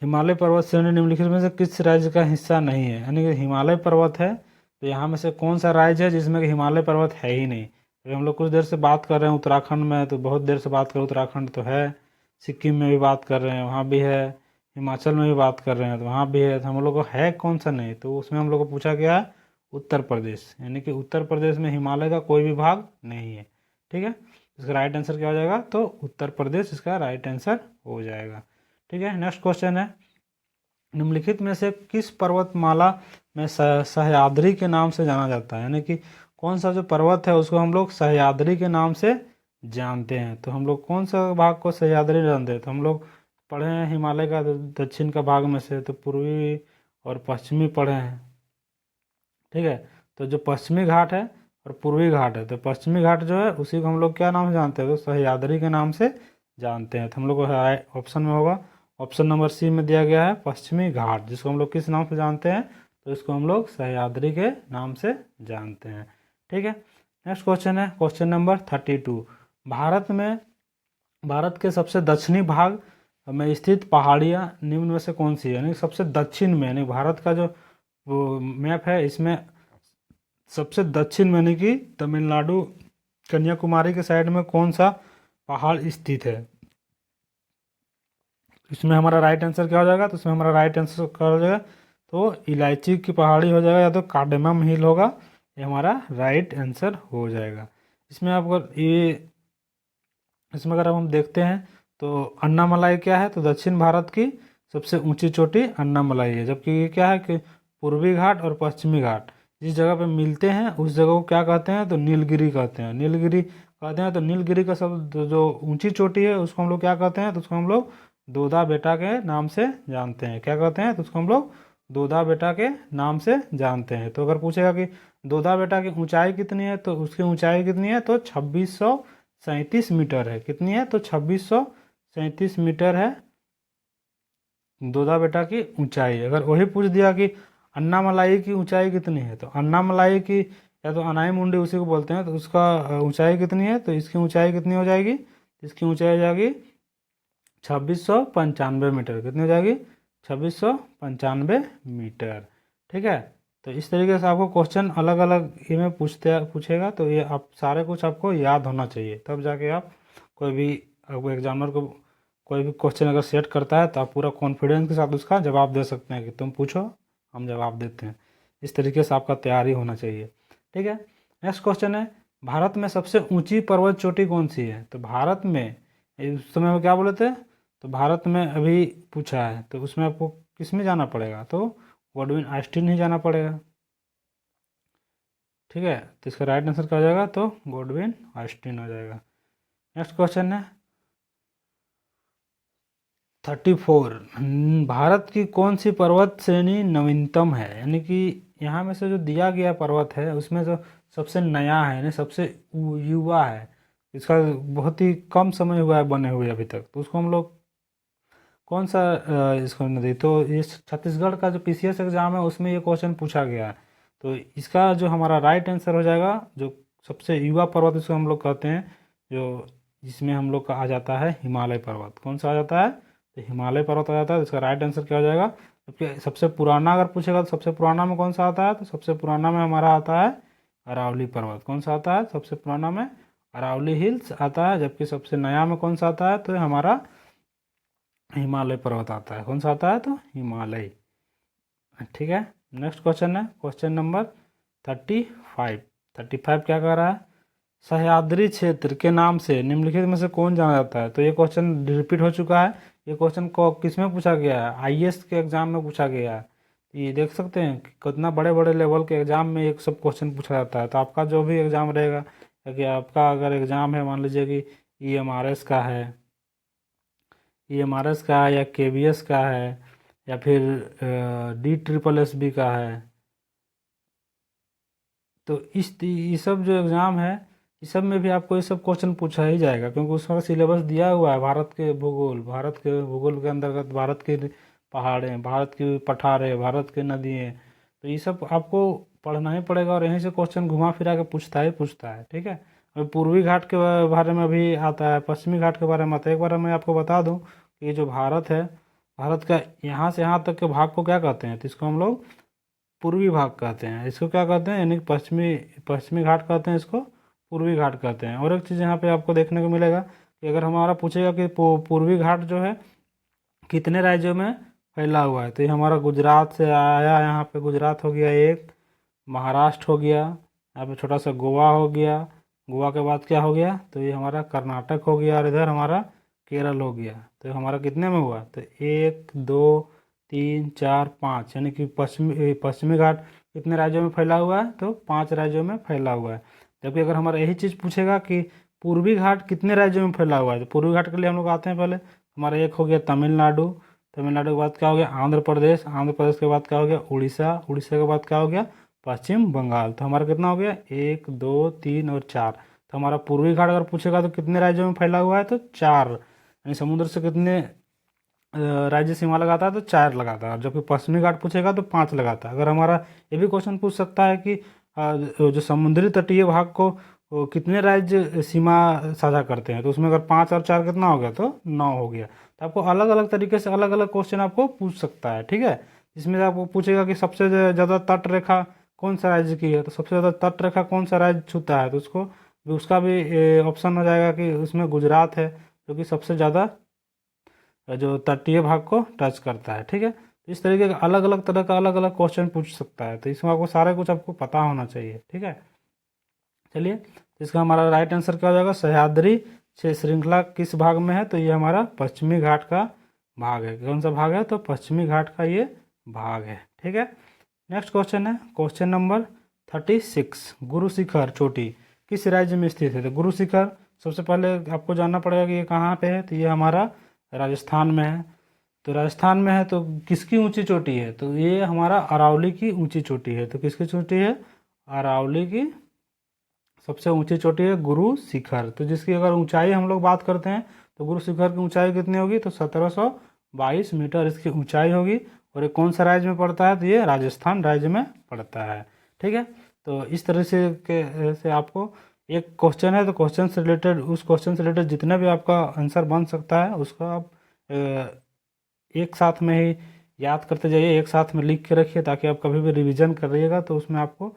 हिमालय पर्वत श्रेणी निम्नलिखित में से किस राज्य का हिस्सा नहीं है? यानी कि हिमालय पर्वत है तो यहाँ में से कौन सा राज्य है जिसमें कि हिमालय पर्वत है ही नहीं? तो हम लोग कुछ देर से बात कर रहे हैं उत्तराखंड में, तो बहुत देर से बात कर रहे हैं, उत्तराखंड तो है, सिक्किम में भी बात कर रहे हैं, वहाँ भी है, हिमाचल में भी बात कर रहे हैं तो वहाँ भी है। तो हम लोग को है कौन सा नहीं? तो उसमें हम लोग को पूछा गया है उत्तर प्रदेश, यानी कि उत्तर प्रदेश में हिमालय का कोई भी भाग नहीं है। ठीक है। इसका राइट आंसर क्या हो जाएगा? तो उत्तर प्रदेश इसका राइट आंसर हो जाएगा। ठीक है। नेक्स्ट क्वेश्चन है, निम्नलिखित में से किस पर्वतमाला में सह्याद्री के नाम से जाना जाता है? यानी कि कौन सा जो पर्वत है उसको हम लोग सह्याद्री के नाम से जानते हैं? तो हम लोग कौन सा भाग को सह्याद्री जानते हैं? तो हम लोग पढ़े हैं हिमालय का दक्षिण का भाग में से तो पूर्वी और पश्चिमी पढ़े हैं। ठीक है। तो जो पश्चिमी घाट है और पूर्वी घाट है, तो पश्चिमी घाट जो है उसी को हम लोग क्या नाम से जानते हैं? तो सह्याद्री के नाम से जानते हैं। तो हम लोग को ऑप्शन में होगा, ऑप्शन नंबर सी में दिया गया है पश्चिमी घाट, जिसको हम लोग किस नाम से जानते हैं? तो इसको हम लोग सह्याद्री के नाम से जानते हैं। ठीक है। नेक्स्ट क्वेश्चन है क्वेश्चन नंबर 32। भारत के सबसे दक्षिणी भाग में स्थित पहाड़ियाँ निम्न में से कौन सी है? यानी सबसे दक्षिण में, यानी भारत का जो वो मैप है इसमें सबसे दक्षिण में, यानी कि तमिलनाडु, कन्याकुमारी के साइड में कौन सा पहाड़ स्थित है? इसमें हमारा राइट आंसर क्या हो जाएगा? तो इसमें हमारा राइट आंसर क्या हो जाएगा? तो इलायची की पहाड़ी हो जाएगा, या तो कार्डेमम हिल होगा, ये हमारा राइट आंसर हो जाएगा। इसमें आपको इसमें अगर हम देखते हैं तो अन्नामलाई क्या है? तो दक्षिण भारत की सबसे ऊंची चोटी अन्नामलाई है, जबकि ये क्या है कि पूर्वी घाट और पश्चिमी घाट जिस जगह पे मिलते हैं उस जगह को क्या कहते हैं? तो नीलगिरी कहते हैं। नीलगिरी कहते हैं। तो नीलगिरी का सब जो ऊंची चोटी है उसको हम लोग क्या कहते हैं? तो उसको हम लोग दोदा बेटा के नाम से जानते हैं। क्या कहते हैं? तो उसको हम लोग दोदा बेटा के नाम से जानते हैं। तो अगर पूछेगा कि दोदा बेटा की ऊंचाई कितनी है, तो उसकी ऊंचाई कितनी है? तो 2637 मीटर है। कितनी है? तो 2637 मीटर है दोदा बेटा की ऊंचाई। अगर वही पूछ दिया कि अन्नामलाई की ऊंचाई कितनी है, तो अन्नामलाई की या तो अनाई मुंडी उसी को बोलते हैं। तो उसका ऊंचाई कितनी है, तो इसकी ऊंचाई कितनी हो जाएगी, इसकी ऊंचाई हो जाएगी 2695 मीटर। कितनी हो जाएगी, 2695 मीटर। ठीक है, तो इस तरीके से आपको क्वेश्चन अलग अलग ये में पूछेगा, तो ये आप सारे कुछ आपको याद होना चाहिए, तब जाके आप कोई भी आपको एग्जामिनर को कोई भी क्वेश्चन अगर सेट करता है तो आप पूरा कॉन्फिडेंस के साथ उसका जवाब दे सकते हैं कि तुम पूछो हम जवाब देते हैं। इस तरीके से आपका तैयारी होना चाहिए। ठीक है, नेक्स्ट क्वेश्चन है, भारत में सबसे ऊंची पर्वत चोटी कौन सी है। तो भारत में उस समय में क्या बोले थे, तो भारत में अभी पूछा है, तो उसमें आपको किस में जाना पड़ेगा, तो गॉडविन ऑस्टिन ही जाना पड़ेगा। ठीक है, तो इसका राइट आंसर क्या हो जाएगा, तो गॉडविन ऑस्टिन हो जाएगा। नेक्स्ट क्वेश्चन है 34, भारत की कौन सी पर्वत श्रेणी नवीनतम है। यानी कि यहाँ में से जो दिया गया पर्वत है उसमें जो सबसे नया है, यानी सबसे युवा है, इसका बहुत ही कम समय हुआ है बने हुए अभी तक, तो उसको हम लोग कौन सा इसको नदी, तो ये छत्तीसगढ़ का जो पीसीएस एग्जाम है उसमें ये क्वेश्चन पूछा गया है। तो इसका जो हमारा राइट आंसर हो जाएगा, जो सबसे युवा पर्वत इसको हम लोग कहते हैं, जो जिसमें हम लोग का आ जाता है हिमालय पर्वत। कौन सा आ जाता है, तो हिमालय पर्वत आ जाता है। तो इसका राइट आंसर क्या हो जाएगा, जबकि सबसे पुराना अगर पूछेगा तो सबसे पुराना में कौन सा आता है, तो सबसे पुराना में हमारा आता है अरावली पर्वत। कौन सा आता है, सबसे पुराना में अरावली हिल्स आता है। जबकि सबसे नया में कौन सा आता है, तो हमारा हिमालय पर्वत आता है। कौन सा आता है, तो हिमालय। ठीक है, नेक्स्ट क्वेश्चन है क्वेश्चन नंबर 35 क्या कह रहा है, सह्याद्री क्षेत्र के नाम से निम्नलिखित में से कौन जाना जाता है। तो ये क्वेश्चन रिपीट हो चुका है। ये क्वेश्चन को किस में पूछा गया है, आईएएस के एग्जाम में पूछा गया है। ये देख सकते हैं कि कितना बड़े बड़े लेवल के एग्जाम में एक सब क्वेश्चन पूछा जाता है। तो आपका जो भी एग्जाम रहेगा, कि आपका अगर एग्जाम है, मान लीजिए कि ईएमआरएस का है, ईएमआरएस का है, या केवीएस का है, या फिर DSSB का है, तो ये सब जो एग्ज़ाम है, इस सब में भी आपको ये सब क्वेश्चन पूछा ही जाएगा, क्योंकि उसका सिलेबस दिया हुआ है। भारत के भूगोल के अंतर्गत भारत के पहाड़ें, भारत की पठारें, भारत के नदियाँ, तो ये सब आपको पढ़ना ही पड़ेगा, और यहीं से क्वेश्चन घुमा फिरा के पूछता ही पूछता है। ठीक है, अभी पूर्वी घाट के बारे में भी आता है, पश्चिमी घाट के बारे में आता है। एक बार मैं आपको बता दूं कि ये जो भारत है, भारत का यहाँ से यहाँ तक के भाग को क्या कहते हैं, तो इसको हम लोग पूर्वी भाग कहते हैं। इसको क्या कहते हैं, यानी पश्चिमी पश्चिमी घाट कहते हैं, इसको पूर्वी घाट कहते हैं। और एक चीज़ यहाँ पे आपको देखने को मिलेगा कि अगर हमारा पूछेगा कि पूर्वी घाट जो है कितने राज्यों में फैला हुआ है, तो ये हमारा गुजरात से आया, यहाँ पे गुजरात हो गया एक, महाराष्ट्र हो गया, यहाँ पे छोटा सा गोवा हो गया, गोवा के बाद क्या हो गया, तो ये हमारा कर्नाटक हो गया, और इधर हमारा केरल हो गया। तो हमारा कितने में हुआ, तो 1 2 3 4 5, यानी कि पश्चिमी घाट कितने राज्यों में फैला हुआ है, तो 5 राज्यों में फैला हुआ है। जबकि अगर हमारा यही चीज़ पूछेगा कि पूर्वी घाट कितने राज्यों में फैला हुआ है, तो पूर्वी घाट के लिए हम लोग आते हैं पहले, हमारा एक हो गया तमिलनाडु, तमिलनाडु के बाद क्या हो गया आंध्र प्रदेश, आंध्र प्रदेश के बाद क्या हो गया उड़ीसा, उड़ीसा के बाद क्या हो गया पश्चिम बंगाल। तो हमारा कितना हो गया 1 2 3 और 4। तो हमारा पूर्वी घाट अगर पूछेगा तो कितने राज्यों में फैला हुआ है, तो 4, यानी समुद्र से कितने राज्य सीमा लगाता है, तो 4 लगाता है। और जबकि पश्चिमी घाट पूछेगा तो 5 लगाता है। अगर हमारा ये भी क्वेश्चन पूछ सकता है कि जो समुद्री तटीय भाग को कितने राज्य सीमा साझा करते हैं, तो उसमें अगर 5 और 4 कितना हो गया, तो 9 हो गया। तो आपको अलग अलग तरीके से अलग अलग क्वेश्चन आपको पूछ सकता है। ठीक है, इसमें आपको पूछेगा कि सबसे ज़्यादा तट रेखा कौन सा राज्य की है, तो सबसे ज़्यादा तट रेखा कौन सा राज्य छूता है, तो उसका भी ऑप्शन हो जाएगा कि उसमें गुजरात है, जो कि सबसे ज़्यादा जो तटीय भाग को टच करता है। ठीक है, तो इस तरीके का अलग अलग तरह का अलग अलग क्वेश्चन पूछ सकता है। तो इसमें आपको सारा कुछ आपको पता होना चाहिए। ठीक है, चलिए, तो इसका हमारा राइट आंसर क्या हो जाएगा, सह्याद्री श्रृंखला किस भाग में है, तो ये हमारा पश्चिमी घाट का भाग है। कौन सा भाग है, तो पश्चिमी घाट का ये भाग है। ठीक है, नेक्स्ट क्वेश्चन है क्वेश्चन नंबर 36, गुरु शिखर चोटी किस राज्य में स्थित है। तो गुरु शिखर सबसे पहले आपको जानना पड़ेगा कि ये कहाँ पे है, तो ये हमारा राजस्थान में है। तो राजस्थान में है, तो किसकी ऊंची चोटी है, तो ये हमारा अरावली की ऊंची चोटी है। तो किसकी चोटी है, अरावली की सबसे ऊंची चोटी है गुरु शिखर। तो जिसकी अगर ऊंचाई हम लोग बात करते हैं, तो गुरु शिखर की ऊंचाई कितनी होगी, तो 1722 मीटर इसकी ऊंचाई होगी। और ये कौन सा राज्य में पड़ता है, तो ये राजस्थान राज्य में पड़ता है। ठीक है, तो इस तरह से आपको एक क्वेश्चन है तो क्वेश्चन से रिलेटेड, उस क्वेश्चन से रिलेटेड जितना भी आपका आंसर बन सकता है उसको आप एक साथ में ही याद करते जाइए, एक साथ में लिख के रखिए, ताकि आप कभी भी रिवीजन करिएगा तो उसमें आपको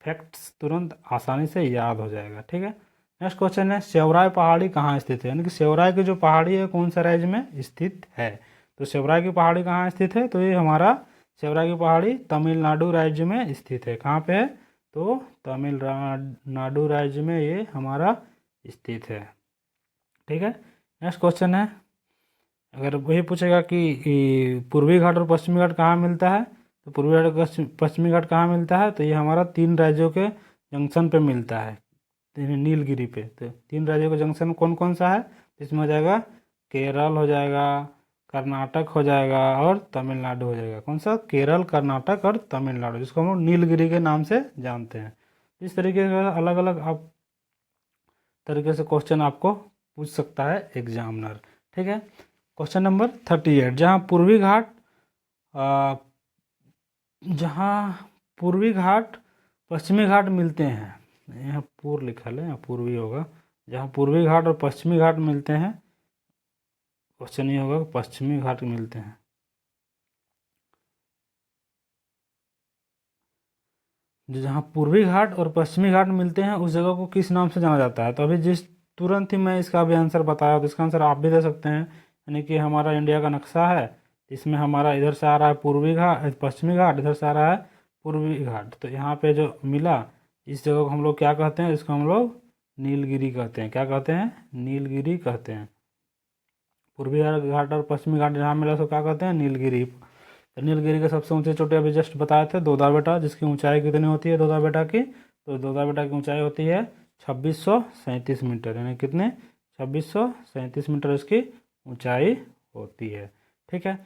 फैक्ट्स तुरंत आसानी से याद हो जाएगा। ठीक है, नेक्स्ट क्वेश्चन है सेवराय पहाड़ी कहाँ स्थित है, यानी कि सेवराय की जो पहाड़ी है कौन सा राज्य में स्थित है। तो सेवराय की पहाड़ी कहाँ स्थित है, तो ये हमारा सेवराय की पहाड़ी तमिलनाडु राज्य में स्थित है। कहाँ पे है, तो तमिलनाडु राज्य में ये हमारा स्थित है। ठीक है, नेक्स्ट क्वेश्चन है, अगर वही पूछेगा कि पूर्वी घाट और पश्चिमी घाट कहाँ मिलता है, तो पूर्वी घाट और पश्चिमी घाट कहाँ मिलता है, तो ये हमारा 3 राज्यों के जंक्शन पे मिलता है, नीलगिरी पे। तो 3 राज्यों का जंक्शन कौन कौन सा है, इसमें हो जाएगा केरल हो जाएगा, कर्नाटक हो जाएगा और तमिलनाडु हो जाएगा। कौन सा, केरल, कर्नाटक और तमिलनाडु, जिसको हम लोग नीलगिरी के नाम से जानते हैं। इस तरीके का अलग अलग आप तरीके से क्वेश्चन आपको पूछ सकता है एग्जामिनर। ठीक है, क्वेश्चन नंबर 38, जहाँ पूर्वी घाट पश्चिमी घाट मिलते हैं, यहाँ पूर्व लिखा है, यहाँ पूर्वी होगा, जहाँ पूर्वी घाट और पश्चिमी घाट मिलते हैं, क्वेश्चन ये होगा पश्चिमी घाट मिलते हैं। जहाँ पूर्वी घाट और पश्चिमी घाट मिलते हैं उस जगह को किस नाम से जाना जाता है, तो अभी जिस तुरंत ही मैं इसका भी आंसर बताया, तो इसका आंसर आप भी दे सकते हैं। यानी कि हमारा इंडिया का नक्शा है, इसमें हमारा इधर से आ रहा है पूर्वी घाट, पश्चिमी घाट, इधर से आ रहा है पूर्वी घाट। तो यहाँ पे जो मिला, इस जगह को हम लोग क्या कहते हैं, इसको हम लोग नीलगिरी कहते हैं। क्या कहते हैं, नीलगिरी कहते हैं। पूर्वी घाट और पश्चिमी घाट जहाँ मिला उसको क्या कहते हैं, नीलगिरी। तो नीलगिरी के सबसे ऊंचे चोटी अभी जस्ट बताए थे, दोदाबेटा, जिसकी ऊंचाई कितनी होती है दोदाबेटा की, तो दोदाबेटा की ऊंचाई होती है 2637 मीटर, यानी कितने, 2637 मीटर इसकी ऊंचाई होती है। ठीक है,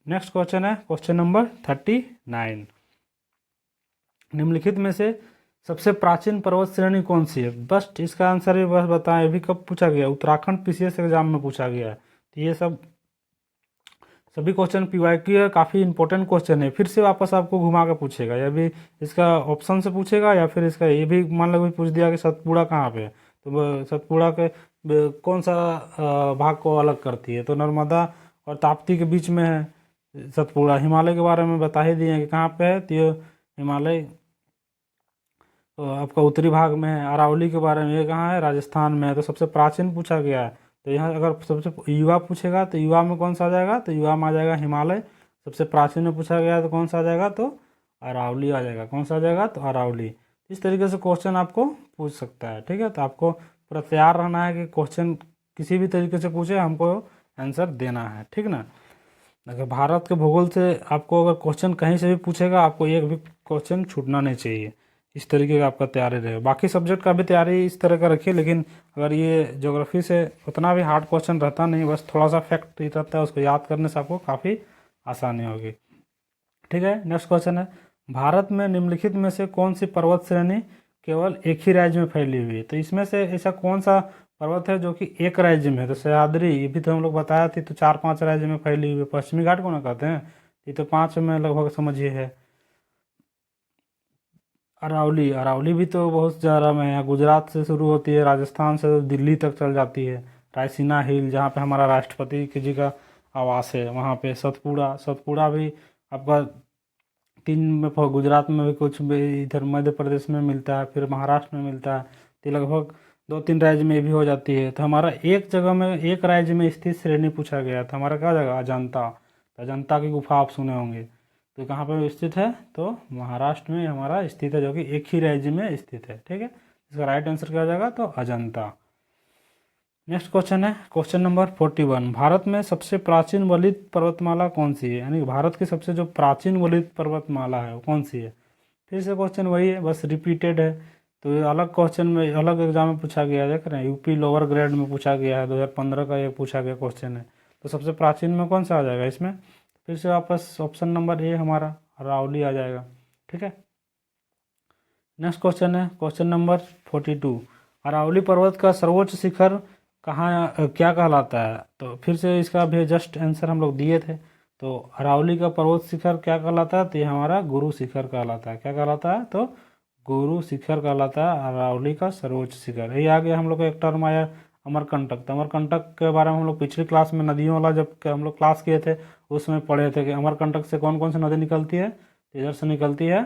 नेक्स्ट क्वेश्चन है क्वेश्चन नंबर 39, निम्नलिखित में से सबसे प्राचीन पर्वत श्रेणी कौन सी है। बस इसका आंसर भी बस बताएं, अभी कब पूछा गया, उत्तराखंड पीसीएस एग्जाम में पूछा गया है। तो ये सभी क्वेश्चन पीवाईक्यू है, काफ़ी इंपॉर्टेंट क्वेश्चन है। फिर से वापस आपको घुमा के पूछेगा, या भी इसका ऑप्शन से पूछेगा, या फिर इसका ये भी मान लो पूछ दिया कि सतपुड़ा कहाँ पे है, तो सतपुड़ा के कौन सा भाग को अलग करती है, तो नर्मदा और ताप्ती के बीच में है सतपुड़ा। हिमालय के बारे में बता ही दिए कि कहाँ पे है, तो ये हिमालय आपका उत्तरी भाग में है। अरावली के बारे में, ये कहाँ है, राजस्थान में है। तो सबसे प्राचीन पूछा गया है, तो यहाँ अगर सबसे युवा पूछेगा तो युवा में कौन सा आ जाएगा, तो युवा में आ जाएगा हिमालय। सबसे प्राचीन में पूछा गया तो कौन सा आ जाएगा, तो अरावली आ जाएगा। कौन सा आ जाएगा, तो अरावली। इस तरीके से क्वेश्चन आपको पूछ सकता है। ठीक है, तो आपको पूरा तैयार रहना है कि क्वेश्चन किसी भी तरीके से पूछे, हमको आंसर देना है। ठीक ना, अगर भारत के भूगोल से आपको अगर क्वेश्चन कहीं से भी पूछेगा, आपको एक भी क्वेश्चन छूटना नहीं चाहिए। इस तरीके का आपका तैयारी रहेगा। बाकी सब्जेक्ट का भी तैयारी इस तरह का रखिए, लेकिन अगर ये ज्योग्राफी से उतना भी हार्ड क्वेश्चन रहता नहीं, बस थोड़ा सा फैक्ट रहता है, उसको याद करने से आपको काफ़ी आसानी होगी। ठीक है, नेक्स्ट क्वेश्चन है, भारत में निम्नलिखित में से कौन सी पर्वत श्रेणी केवल एक ही राज्य में फैली हुई है। तो इसमें से ऐसा कौन सा पर्वत है जो कि एक राज्य में है, तो सह्याद्री, ये भी तो हम लोग बताया थी, तो 4-5 राज्य में फैली हुई है। पश्चिमी घाट को ना कहते हैं, ये तो 5 में लगभग समझिए है। अरावली, अरावली भी तो बहुत ज़्यादा में है, गुजरात से शुरू होती है, राजस्थान से दिल्ली तक चल जाती है। रायसीना हिल, जहाँ पे हमारा राष्ट्रपति की जी का आवास है, वहाँ पे सतपुड़ा, सतपुड़ा भी आपका 3 में, गुजरात में भी कुछ भी, इधर मध्य प्रदेश में मिलता है, फिर महाराष्ट्र में मिलता है। तो लगभग 2-3 राज्य में भी हो जाती है। तो हमारा एक जगह में, एक राज्य में स्थित श्रेणी पूछा गया था, हमारा क्या जगह, अजंता। अजंता की गुफा आप सुने होंगे, तो कहाँ पर स्थित है, तो महाराष्ट्र में हमारा स्थित है, जो कि एक ही राज्य में स्थित है। ठीक है, इसका राइट आंसर क्या हो जाएगा, तो अजंता। नेक्स्ट क्वेश्चन है क्वेश्चन नंबर 41, भारत में सबसे प्राचीन वलित पर्वतमाला कौन सी है, यानी भारत की सबसे जो प्राचीन वलित पर्वतमाला है वो कौन सी है। फिर से क्वेश्चन वही है, बस रिपीटेड है। तो ये अलग क्वेश्चन में, अलग एग्जाम में पूछा गया है, देख रहे हैं, यूपी लोअर ग्रेड में पूछा गया है, 2015 का ये पूछा गया क्वेश्चन है। तो सबसे प्राचीन में कौन सा आ जाएगा इसमें, फिर से वापस ऑप्शन नंबर ए हमारा अरावली आ जाएगा। ठीक है, नेक्स्ट क्वेश्चन है क्वेश्चन नंबर 42, अरावली पर्वत का सर्वोच्च शिखर कहाँ, क्या कहलाता है। तो फिर से इसका भी जस्ट आंसर हम लोग दिए थे। तो अरावली का पर्वत शिखर क्या कहलाता है, तो ये हमारा गुरु शिखर कहलाता है। क्या कहलाता है, तो गुरु शिखर कहलाता है अरावली का सर्वोच्च शिखर। यही आगे हम लोग का एक टर्म आया अमरकंटक। तो अमरकंटक के बारे में हम लोग पिछली क्लास में नदियों वाला जब हम लोग क्लास किए थे उसमें पढ़े थे कि अमरकंटक से कौन कौन सी नदी निकलती है। तो इधर से निकलती है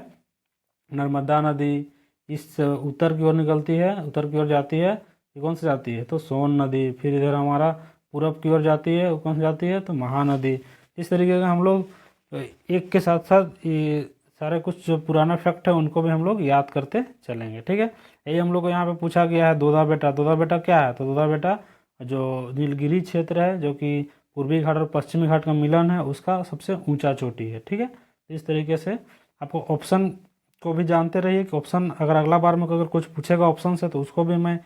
नर्मदा नदी, इस उत्तर की ओर निकलती है, उत्तर की ओर जाती है, ये कौन सी जाती है तो सोन नदी। फिर इधर हमारा पूरब की ओर जाती है, वो कौन सी जाती है तो महानदी। इस तरीके का हम लोग एक के साथ साथ ये सारे कुछ जो पुराना फैक्ट है उनको भी हम लोग याद करते चलेंगे। ठीक है, यही हम लोग को यहाँ पे पूछा गया है दोदा बेटा। दोदा बेटा क्या है तो दोदा बेटा जो नीलगिरी क्षेत्र है जो कि पूर्वी घाट और पश्चिमी घाट का मिलन है उसका सबसे ऊंचा चोटी है। ठीक है, इस तरीके से आपको ऑप्शन को भी जानते रहिए कि ऑप्शन अगर अगला बार में अगर कुछ पूछेगा ऑप्शन से तो उसको भी मैं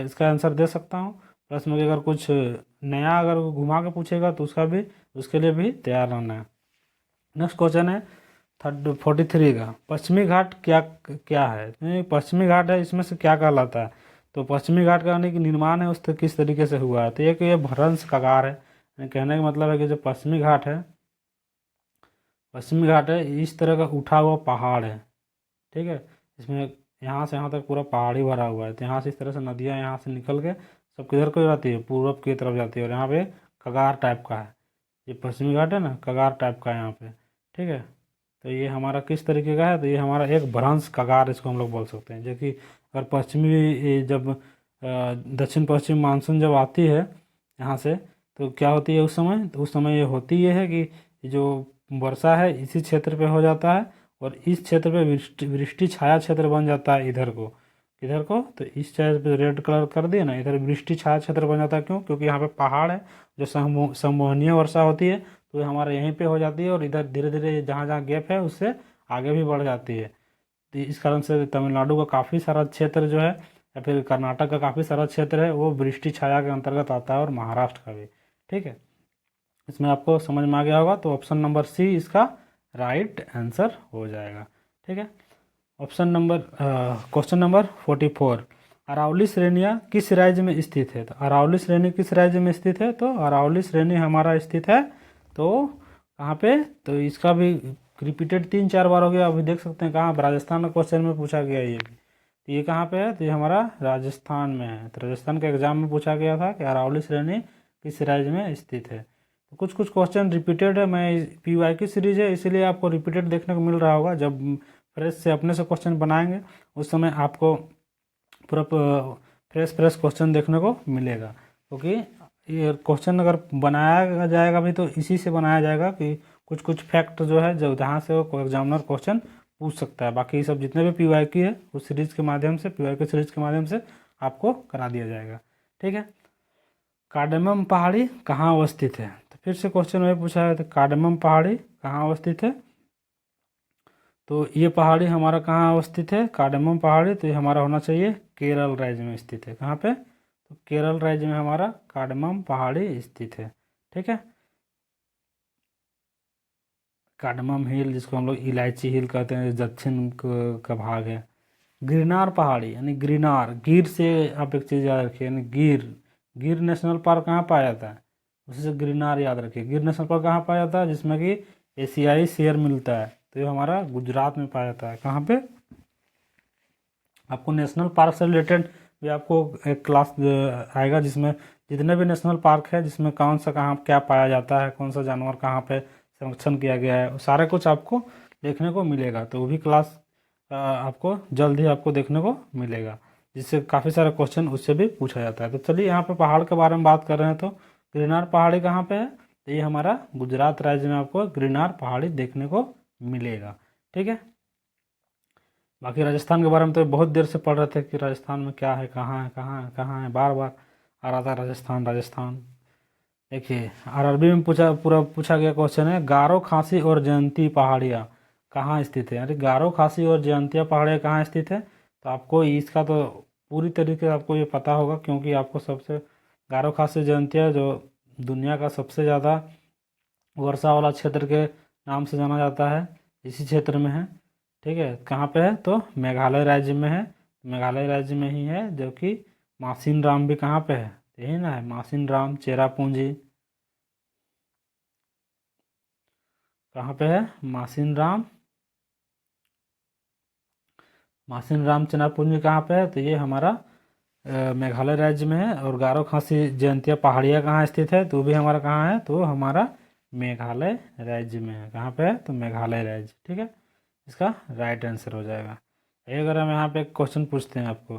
इसका आंसर दे सकता हूँ। प्लस में अगर कुछ नया अगर घुमा के पूछेगा तो उसका भी उसके लिए भी तैयार रहना है। नेक्स्ट क्वेश्चन है 43 का, पश्चिमी घाट क्या क्या है। पश्चिमी घाट है, इसमें से क्या कहलाता है तो पश्चिमी घाट का यानी कि निर्माण है उस किस तरीके से हुआ है तो एक ये भ्रंश कगार है। कहने का मतलब है कि जो पश्चिमी घाट है, पश्चिमी घाट है इस तरह का उठा हुआ पहाड़ है। ठीक है, इसमें यहाँ से यहाँ तक पूरा पहाड़ी भरा हुआ है। तो यहाँ से इस तरह से नदियाँ यहाँ से निकल के सब किधर को जाती है पूर्व की तरफ जाती है और यहाँ पे कगार टाइप का है। ये पश्चिमी घाट है ना, कगार टाइप का है यहाँ पे। ठीक है, तो ये हमारा किस तरीके का है तो ये हमारा एक भ्रंश कगार इसको हम लोग बोल सकते हैं। जो कि अगर पश्चिमी जब दक्षिण पश्चिम मानसून जब आती है यहाँ से तो क्या होती है उस समय, तो उस समय ये होती ये है कि जो वर्षा है इसी क्षेत्र पे हो जाता है और इस क्षेत्र पे वृष्टि छाया क्षेत्र बन जाता है। इधर को इधर को तो इस क्षेत्र पे रेड कलर कर दिए ना, इधर वृष्टि छाया क्षेत्र बन जाता है। क्यों, क्योंकि यहाँ पे पहाड़ है जो संवहनीय वर्षा होती है तो हमारे यहीं पे हो जाती है और इधर धीरे धीरे जहाँ जहाँ गैप है उससे आगे भी बढ़ जाती है। तो इस कारण से तमिलनाडु का काफ़ी सारा क्षेत्र जो है या फिर कर्नाटक का काफ़ी सारा क्षेत्र है वो वृष्टि छाया के अंतर्गत आता है और महाराष्ट्र का भी। ठीक है, इसमें आपको समझ में आ गया होगा तो ऑप्शन नंबर सी इसका राइट आंसर हो जाएगा। ठीक है, option number question number 44, Aravalli श्रेणियाँ किस राज्य में स्थित है। तो अरावली श्रेणी किस राज्य में स्थित है तो अरावली श्रेणी हमारा स्थित है तो कहाँ पे तो इसका भी रिपीटेड 3-4 बार हो गया। अभी देख सकते हैं कहाँ राजस्थान का क्वेश्चन में पूछा गया ये भी। तो ये कहाँ पे है तो ये हमारा राजस्थान में है। तो राजस्थान के एग्जाम में पूछा गया था कि अरावली श्रेणी किस राज्य में स्थित है। तो कुछ कुछ क्वेश्चन रिपीटेड है, मैं PY की सीरीज है इसीलिए आपको रिपीटेड देखने को मिल रहा होगा। जब फ्रेश से अपने से क्वेश्चन बनाएंगे उस समय आपको पूरा फ्रेश फ्रेश क्वेश्चन देखने को मिलेगा। क्योंकि ये क्वेश्चन अगर बनाया जाएगा भी तो इसी से बनाया जाएगा कि कुछ कुछ फैक्ट जो है जो जहाँ से वो एग्जामिनर क्वेश्चन पूछ सकता है। बाकी सब जितने भी PY की है उस सीरीज के माध्यम से PY की सीरीज के माध्यम से आपको करा दिया जाएगा। ठीक है, कार्डेमम पहाड़ी कहाँ अवस्थित है तो फिर से क्वेश्चन में पूछा है तो कार्डेमम पहाड़ी कहाँ अवस्थित है तो ये पहाड़ी हमारा कहाँ अवस्थित है कार्डेमम पहाड़ी तो ये हमारा होना चाहिए केरल राज्य में स्थित है। कहाँ पे तो केरल राज्य में हमारा कार्डेमम पहाड़ी स्थित है। ठीक है, कार्डेमम हिल जिसको हम लोग इलायची हिल कहते हैं दक्षिण का भाग है। गिरनार पहाड़ी यानी गिरनार, गिर से आप एक चीज़ याद रखिए यानी गिर, गिर नेशनल पार्क कहाँ पाया जाता है उसी से गिरनार याद रखिए। गिर नेशनल पार्क कहाँ पाया जाता है जिसमें कि एशियाई शेर मिलता है तो ये हमारा गुजरात में पाया जाता है। कहाँ पे आपको नेशनल पार्क से रिलेटेड भी आपको एक क्लास आएगा जिसमें जितने भी नेशनल पार्क है जिसमें कौन सा कहाँ क्या पाया जाता है, कौन सा जानवर कहाँ पे संरक्षण किया गया है, सारे कुछ आपको देखने को मिलेगा। तो वो भी क्लास आपको जल्द ही आपको देखने को मिलेगा जिससे काफ़ी सारे क्वेश्चन उससे भी पूछा जाता है। तो चलिए यहाँ पे पहाड़ के बारे में बात कर रहे हैं तो गिरनार पहाड़ी कहाँ पे है तो ये हमारा गुजरात राज्य में आपको गिरनार पहाड़ी देखने को मिलेगा। ठीक है, बाकी राजस्थान के बारे में तो बहुत देर से पढ़ रहे थे कि राजस्थान में क्या है, कहाँ है, कहाँ है, कहाँ है, बार बार आ रहा था राजस्थान राजस्थान। देखिए RRB में पूरा पूछा गया क्वेश्चन है गारो खासी और जयंती पहाड़ियाँ कहाँ स्थित है। अरे गारो खासी और जयंतिया पहाड़ियाँ कहाँ स्थित है तो आपको इसका तो पूरी तरीके से आपको ये पता होगा क्योंकि आपको सबसे गारो खासी जयंतिया जो दुनिया का सबसे ज़्यादा वर्षा वाला क्षेत्र के नाम से जाना जाता है इसी क्षेत्र में है। ठीक है, कहाँ पे है तो मेघालय राज्य में है। मेघालय राज्य में ही है जो कि मासिन राम भी कहाँ पे है यही ना है, मासिन राम चेरापूंजी कहाँ पे है मासिन राम मासिन राम चनापुंज कहाँ पे है? तो ये हमारा मेघालय राज्य में है। और गारो खासी जयंतिया पहाड़ियाँ कहाँ स्थित है? तो भी हमारा कहाँ है? तो हमारा मेघालय राज्य में है। कहाँ पे है? तो मेघालय राज्य। ठीक है, इसका राइट आंसर हो जाएगा। अगर हम यहाँ पे एक क्वेश्चन पूछते हैं आपको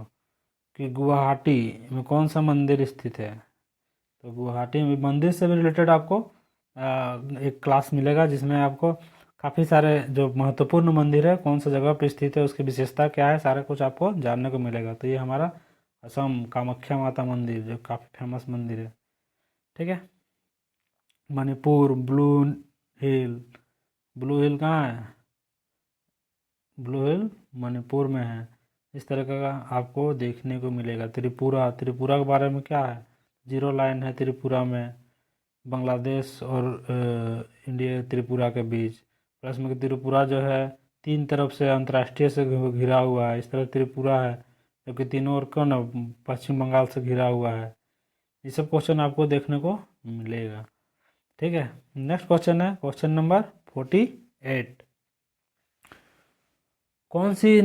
कि गुवाहाटी में कौन सा मंदिर स्थित है? तो गुवाहाटी में मंदिर से भी रिलेटेड आपको एक क्लास मिलेगा जिसमें आपको काफ़ी सारे जो महत्वपूर्ण मंदिर है कौन सा जगह पे स्थित है, उसकी विशेषता क्या है, सारा कुछ आपको जानने को मिलेगा। तो ये हमारा असम कामाख्या माता मंदिर जो काफ़ी फेमस मंदिर है। ठीक है, मणिपुर हिल ब्लू हिल कहाँ है? ब्लू हिल मणिपुर में है। इस तरह का आपको देखने को मिलेगा। त्रिपुरा के बारे में क्या है? जीरो लाइन है त्रिपुरा में, बांग्लादेश और इंडिया त्रिपुरा के बीच। प्लस में त्रिपुरा जो है 3 तरफ से अंतर्राष्ट्रीय से घिरा हुआ है। इस तरह त्रिपुरा है जो कि तीनों ओर को न पश्चिम बंगाल से घिरा हुआ है। ये सब क्वेश्चन आपको देखने को मिलेगा। ठीक है, नेक्स्ट क्वेश्चन है क्वेश्चन नंबर 48। कौन सी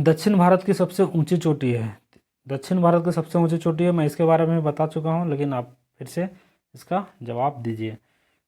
दक्षिण भारत की सबसे ऊंची चोटी है? दक्षिण भारत की सबसे ऊंची चोटी है, मैं इसके बारे में बता चुका हूँ, लेकिन आप फिर से इसका जवाब दीजिए।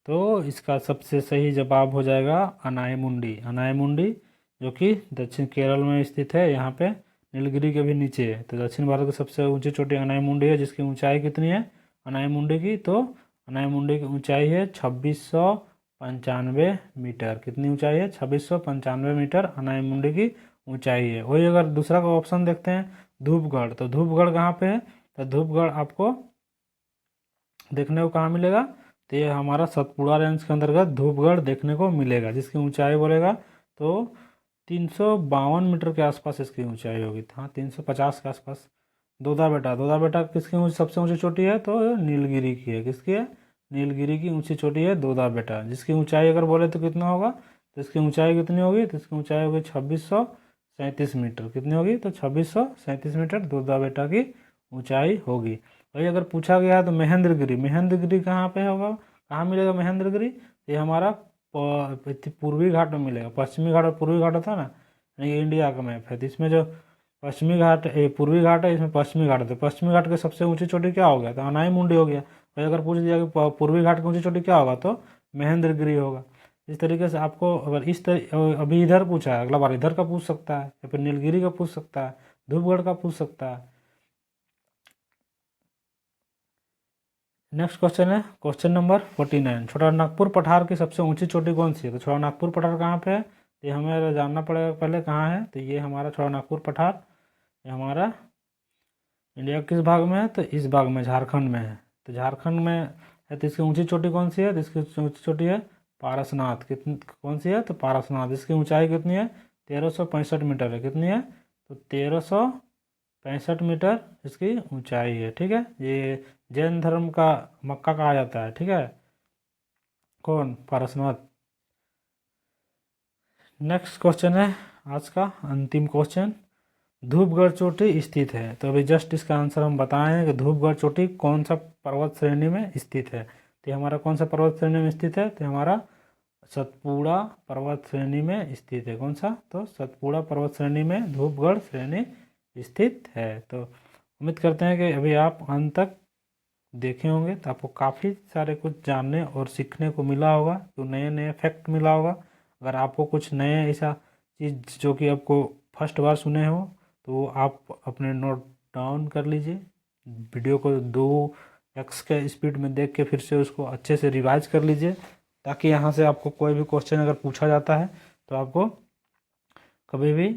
तो इसका सबसे सही जवाब हो जाएगा अनायमुंडी। अनायमुंडी जो कि दक्षिण केरल में स्थित है, यहाँ पे नीलगिरी के भी नीचे है। तो दक्षिण भारत की सबसे ऊंची चोटी अनायमुंडी है, जिसकी ऊंचाई कितनी है अनायमुंडी की? तो अनायमुंडी की ऊंचाई है 2695 मीटर। कितनी ऊंचाई है? 2695 मीटर अनायमुंडी की ऊंचाई है। वही अगर दूसरा का ऑप्शन देखते हैं धूपगढ़, तो धूपगढ़ कहाँ पे है? तो धूपगढ़ आपको देखने को कहाँ मिलेगा? तो ये हमारा सतपुड़ा रेंज के अंतर्गत धूपगढ़ देखने को मिलेगा, जिसकी ऊंचाई बोलेगा तो 352 मीटर के आसपास इसकी ऊंचाई होगी। हाँ, 350 के आसपास। दोदा बेटा किसकी सबसे ऊंची चोटी है? तो नीलगिरी की है। किसकी है? नीलगिरी की ऊंची चोटी है दोदा बेटा, जिसकी ऊंचाई अगर बोले तो कितना होगा? तो इसकी ऊंचाई कितनी होगी? तो इसकी ऊंचाई होगी 2637 मीटर। कितनी होगी? तो 2637 मीटर दोदा बेटा की ऊंचाई होगी। वही अगर पूछा गया तो महेंद्रगिरी, महेंद्रगिरी कहाँ पे होगा? कहाँ मिलेगा महेंद्रगिरी? ये हमारा पूर्वी घाट में मिलेगा। पश्चिमी घाट और पूर्वी घाट होता है ना, ये इंडिया का मैप है। तो इसमें जो पश्चिमी घाट पूर्वी घाट है, इसमें पश्चिमी घाट है। तो पश्चिमी घाट की सबसे ऊंची चोटी क्या हो गया? तो अनायमुंडी हो गया। वही अगर पूछ दिया कि पूर्वी घाट की ऊंची चोटी क्या होगा? तो महेंद्रगिरी होगा। इस तरीके से आपको अगर अभी इधर पूछा है, अगला बार इधर का पूछ सकता है, या फिर नीलगिरी का पूछ सकता है, धूपगढ़ का पूछ सकता है। नेक्स्ट क्वेश्चन है क्वेश्चन नंबर 49। छोटा नागपुर पठार की सबसे ऊंची चोटी कौन सी है? तो छोटा नागपुर पठार कहाँ पे है? तो ये हमें जानना पड़ेगा पहले कहाँ है। तो ये हमारा छोटा नागपुर पठार ये हमारा इंडिया किस भाग में है? तो इस भाग में, झारखंड में है। तो झारखंड में है, तो इसकी ऊंची चोटी कौन सी है? तो इसकी ऊंची चोटी है पारसनाथ। कितनी कौन सी है? तो पारसनाथ। इसकी ऊंचाई कितनी है? 1365 मीटर है। कितनी है? तो 1365 मीटर इसकी ऊंचाई है। ठीक है, ये जैन धर्म का मक्का कहा जाता है। ठीक है, कौन? पारसनाथ। नेक्स्ट क्वेश्चन है आज का अंतिम क्वेश्चन। धूपगढ़ चोटी स्थित है। तो अभी जस्ट इसका आंसर हम बताएं कि धूपगढ़ चोटी कौन सा पर्वत श्रेणी में स्थित है। तो हमारा कौन सा पर्वत श्रेणी में स्थित है? तो हमारा सतपुड़ा पर्वत श्रेणी में स्थित है। कौन सा? तो सतपुड़ा पर्वत श्रेणी में धूपगढ़ श्रेणी स्थित है। तो उम्मीद करते हैं कि अभी आप अंत तक देखे होंगे तो आपको काफ़ी सारे कुछ जानने और सीखने को मिला होगा, तो नए नए फैक्ट मिला होगा। अगर आपको कुछ नए ऐसा चीज़ जो कि आपको फर्स्ट बार सुने हो, तो आप अपने नोट डाउन कर लीजिए। वीडियो को 2x के स्पीड में देख के फिर से उसको अच्छे से रिवाइज कर लीजिए, ताकि यहाँ से आपको कोई भी क्वेश्चन अगर पूछा जाता है तो आपको कभी भी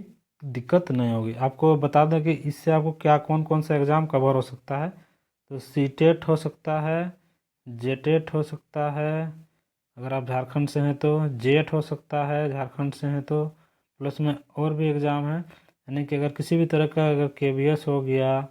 दिक्कत नहीं होगी। आपको बता दें कि इससे आपको क्या कौन कौन सा एग्ज़ाम कवर हो सकता है। तो सीटेट हो सकता है, जेटेट हो सकता है, अगर आप झारखंड से हैं तो जेट हो सकता है झारखंड से हैं तो, प्लस में और भी एग्ज़ाम है। यानी कि अगर किसी भी तरह का अगर KBS हो गया,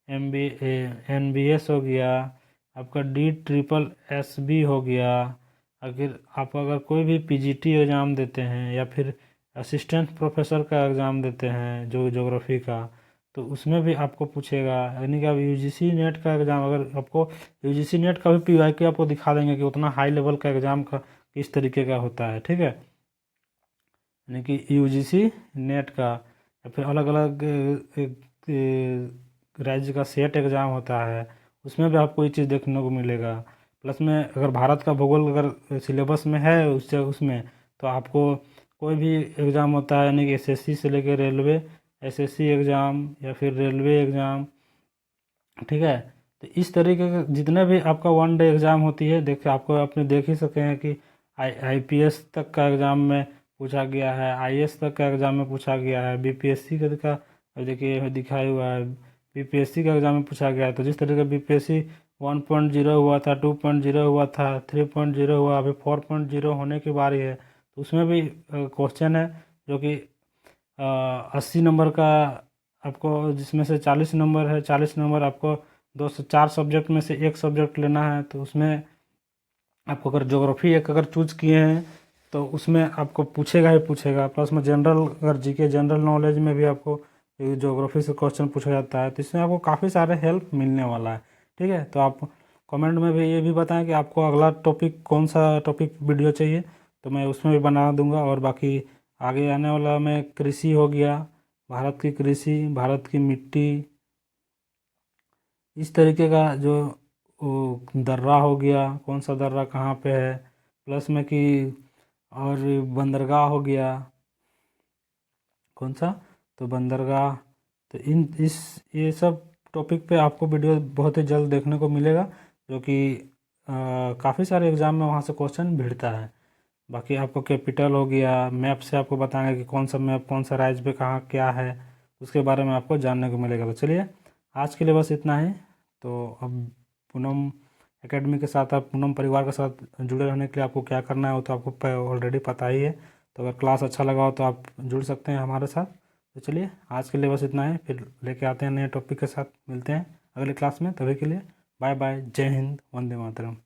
NBS हो गया, आपका DSSS हो गया, अगर कोई भी PGT एग्ज़ाम देते हैं या फिर असिस्टेंट प्रोफेसर का एग्ज़ाम देते हैं जो ज्योग्राफी का, तो उसमें भी आपको पूछेगा। यानी कि आप UGC नेट का एग्ज़ाम, अगर आपको UGC नेट का भी PYQ आपको दिखा देंगे कि उतना हाई लेवल का एग्ज़ाम का किस तरीके का होता है। ठीक है, यानी कि UGC नेट का या फिर अलग अलग राज्य का सेट एग्ज़ाम होता है, उसमें भी आपको ये चीज़ देखने को मिलेगा। प्लस में अगर भारत का भूगोल अगर सिलेबस में है उसमें तो आपको कोई भी एग्ज़ाम होता है, यानी कि एसएससी से लेकर रेलवे एसएससी एग्ज़ाम या फिर रेलवे एग्ज़ाम, ठीक है। तो इस तरीके के जितने भी आपका वन डे एग्ज़ाम होती है, देखिए आपको अपने देख ही सके हैं कि आईपीएस तक का एग्ज़ाम में पूछा गया है, आईएएस तक का एग्ज़ाम में पूछा गया है, बीपीएससी का देखिए दिखाया हुआ है, बीपीएससी का एग्ज़ाम में पूछा गया है। तो जिस तरीके बीपीएससी 1.0 हुआ था, 2.0 हुआ था, 3.0 हुआ, अभी 4.0 होने की बारी है। तो उसमें भी क्वेश्चन है जो कि 80 नंबर का आपको, जिसमें से 40 नंबर है, 40 नंबर आपको 2 से 4 सब्जेक्ट में से एक सब्जेक्ट लेना है। तो उसमें आपको अगर ज्योग्राफी एक अगर चूज किए हैं तो उसमें आपको पूछेगा ही पूछेगा। प्लस में जनरल अगर जीके जनरल नॉलेज में भी आपको ज्योग्राफी से क्वेश्चन पूछा जाता है, तो इसमें आपको काफ़ी सारे हेल्प मिलने वाला है, ठीक है। तो आप कमेंट में भी ये भी बताएं कि आपको अगला टॉपिक कौन सा टॉपिक वीडियो चाहिए, तो मैं उसमें भी बना दूंगा। और बाकी आगे आने वाला में कृषि हो गया, भारत की कृषि, भारत की मिट्टी, इस तरीके का जो वो दर्रा हो गया, कौन सा दर्रा कहाँ पे है, प्लस में कि और बंदरगाह हो गया, कौन सा, तो बंदरगाह। तो ये सब टॉपिक पे आपको वीडियो बहुत ही जल्द देखने को मिलेगा, जो कि काफ़ी सारे एग्ज़ाम में वहाँ से क्वेश्चन भिड़ता है। बाकी आपको कैपिटल हो गया, मैप से आपको बताएंगे कि कौन सा मैप कौन सा राज्य पे कहाँ क्या है, उसके बारे में आपको जानने को मिलेगा। तो चलिए आज के लिए बस इतना ही। तो अब पूनम एकेडमी के साथ, आप पूनम परिवार के साथ जुड़े रहने के लिए आपको क्या करना है वो तो आपको ऑलरेडी पता ही है। तो अगर क्लास अच्छा लगा हो तो आप जुड़ सकते हैं हमारे साथ। तो चलिए आज के लिए बस इतना ही, फिर लेके आते हैं नए टॉपिक के साथ, मिलते हैं अगले क्लास में। तभी के लिए बाय बाय, जय हिंद, वंदे मातरम।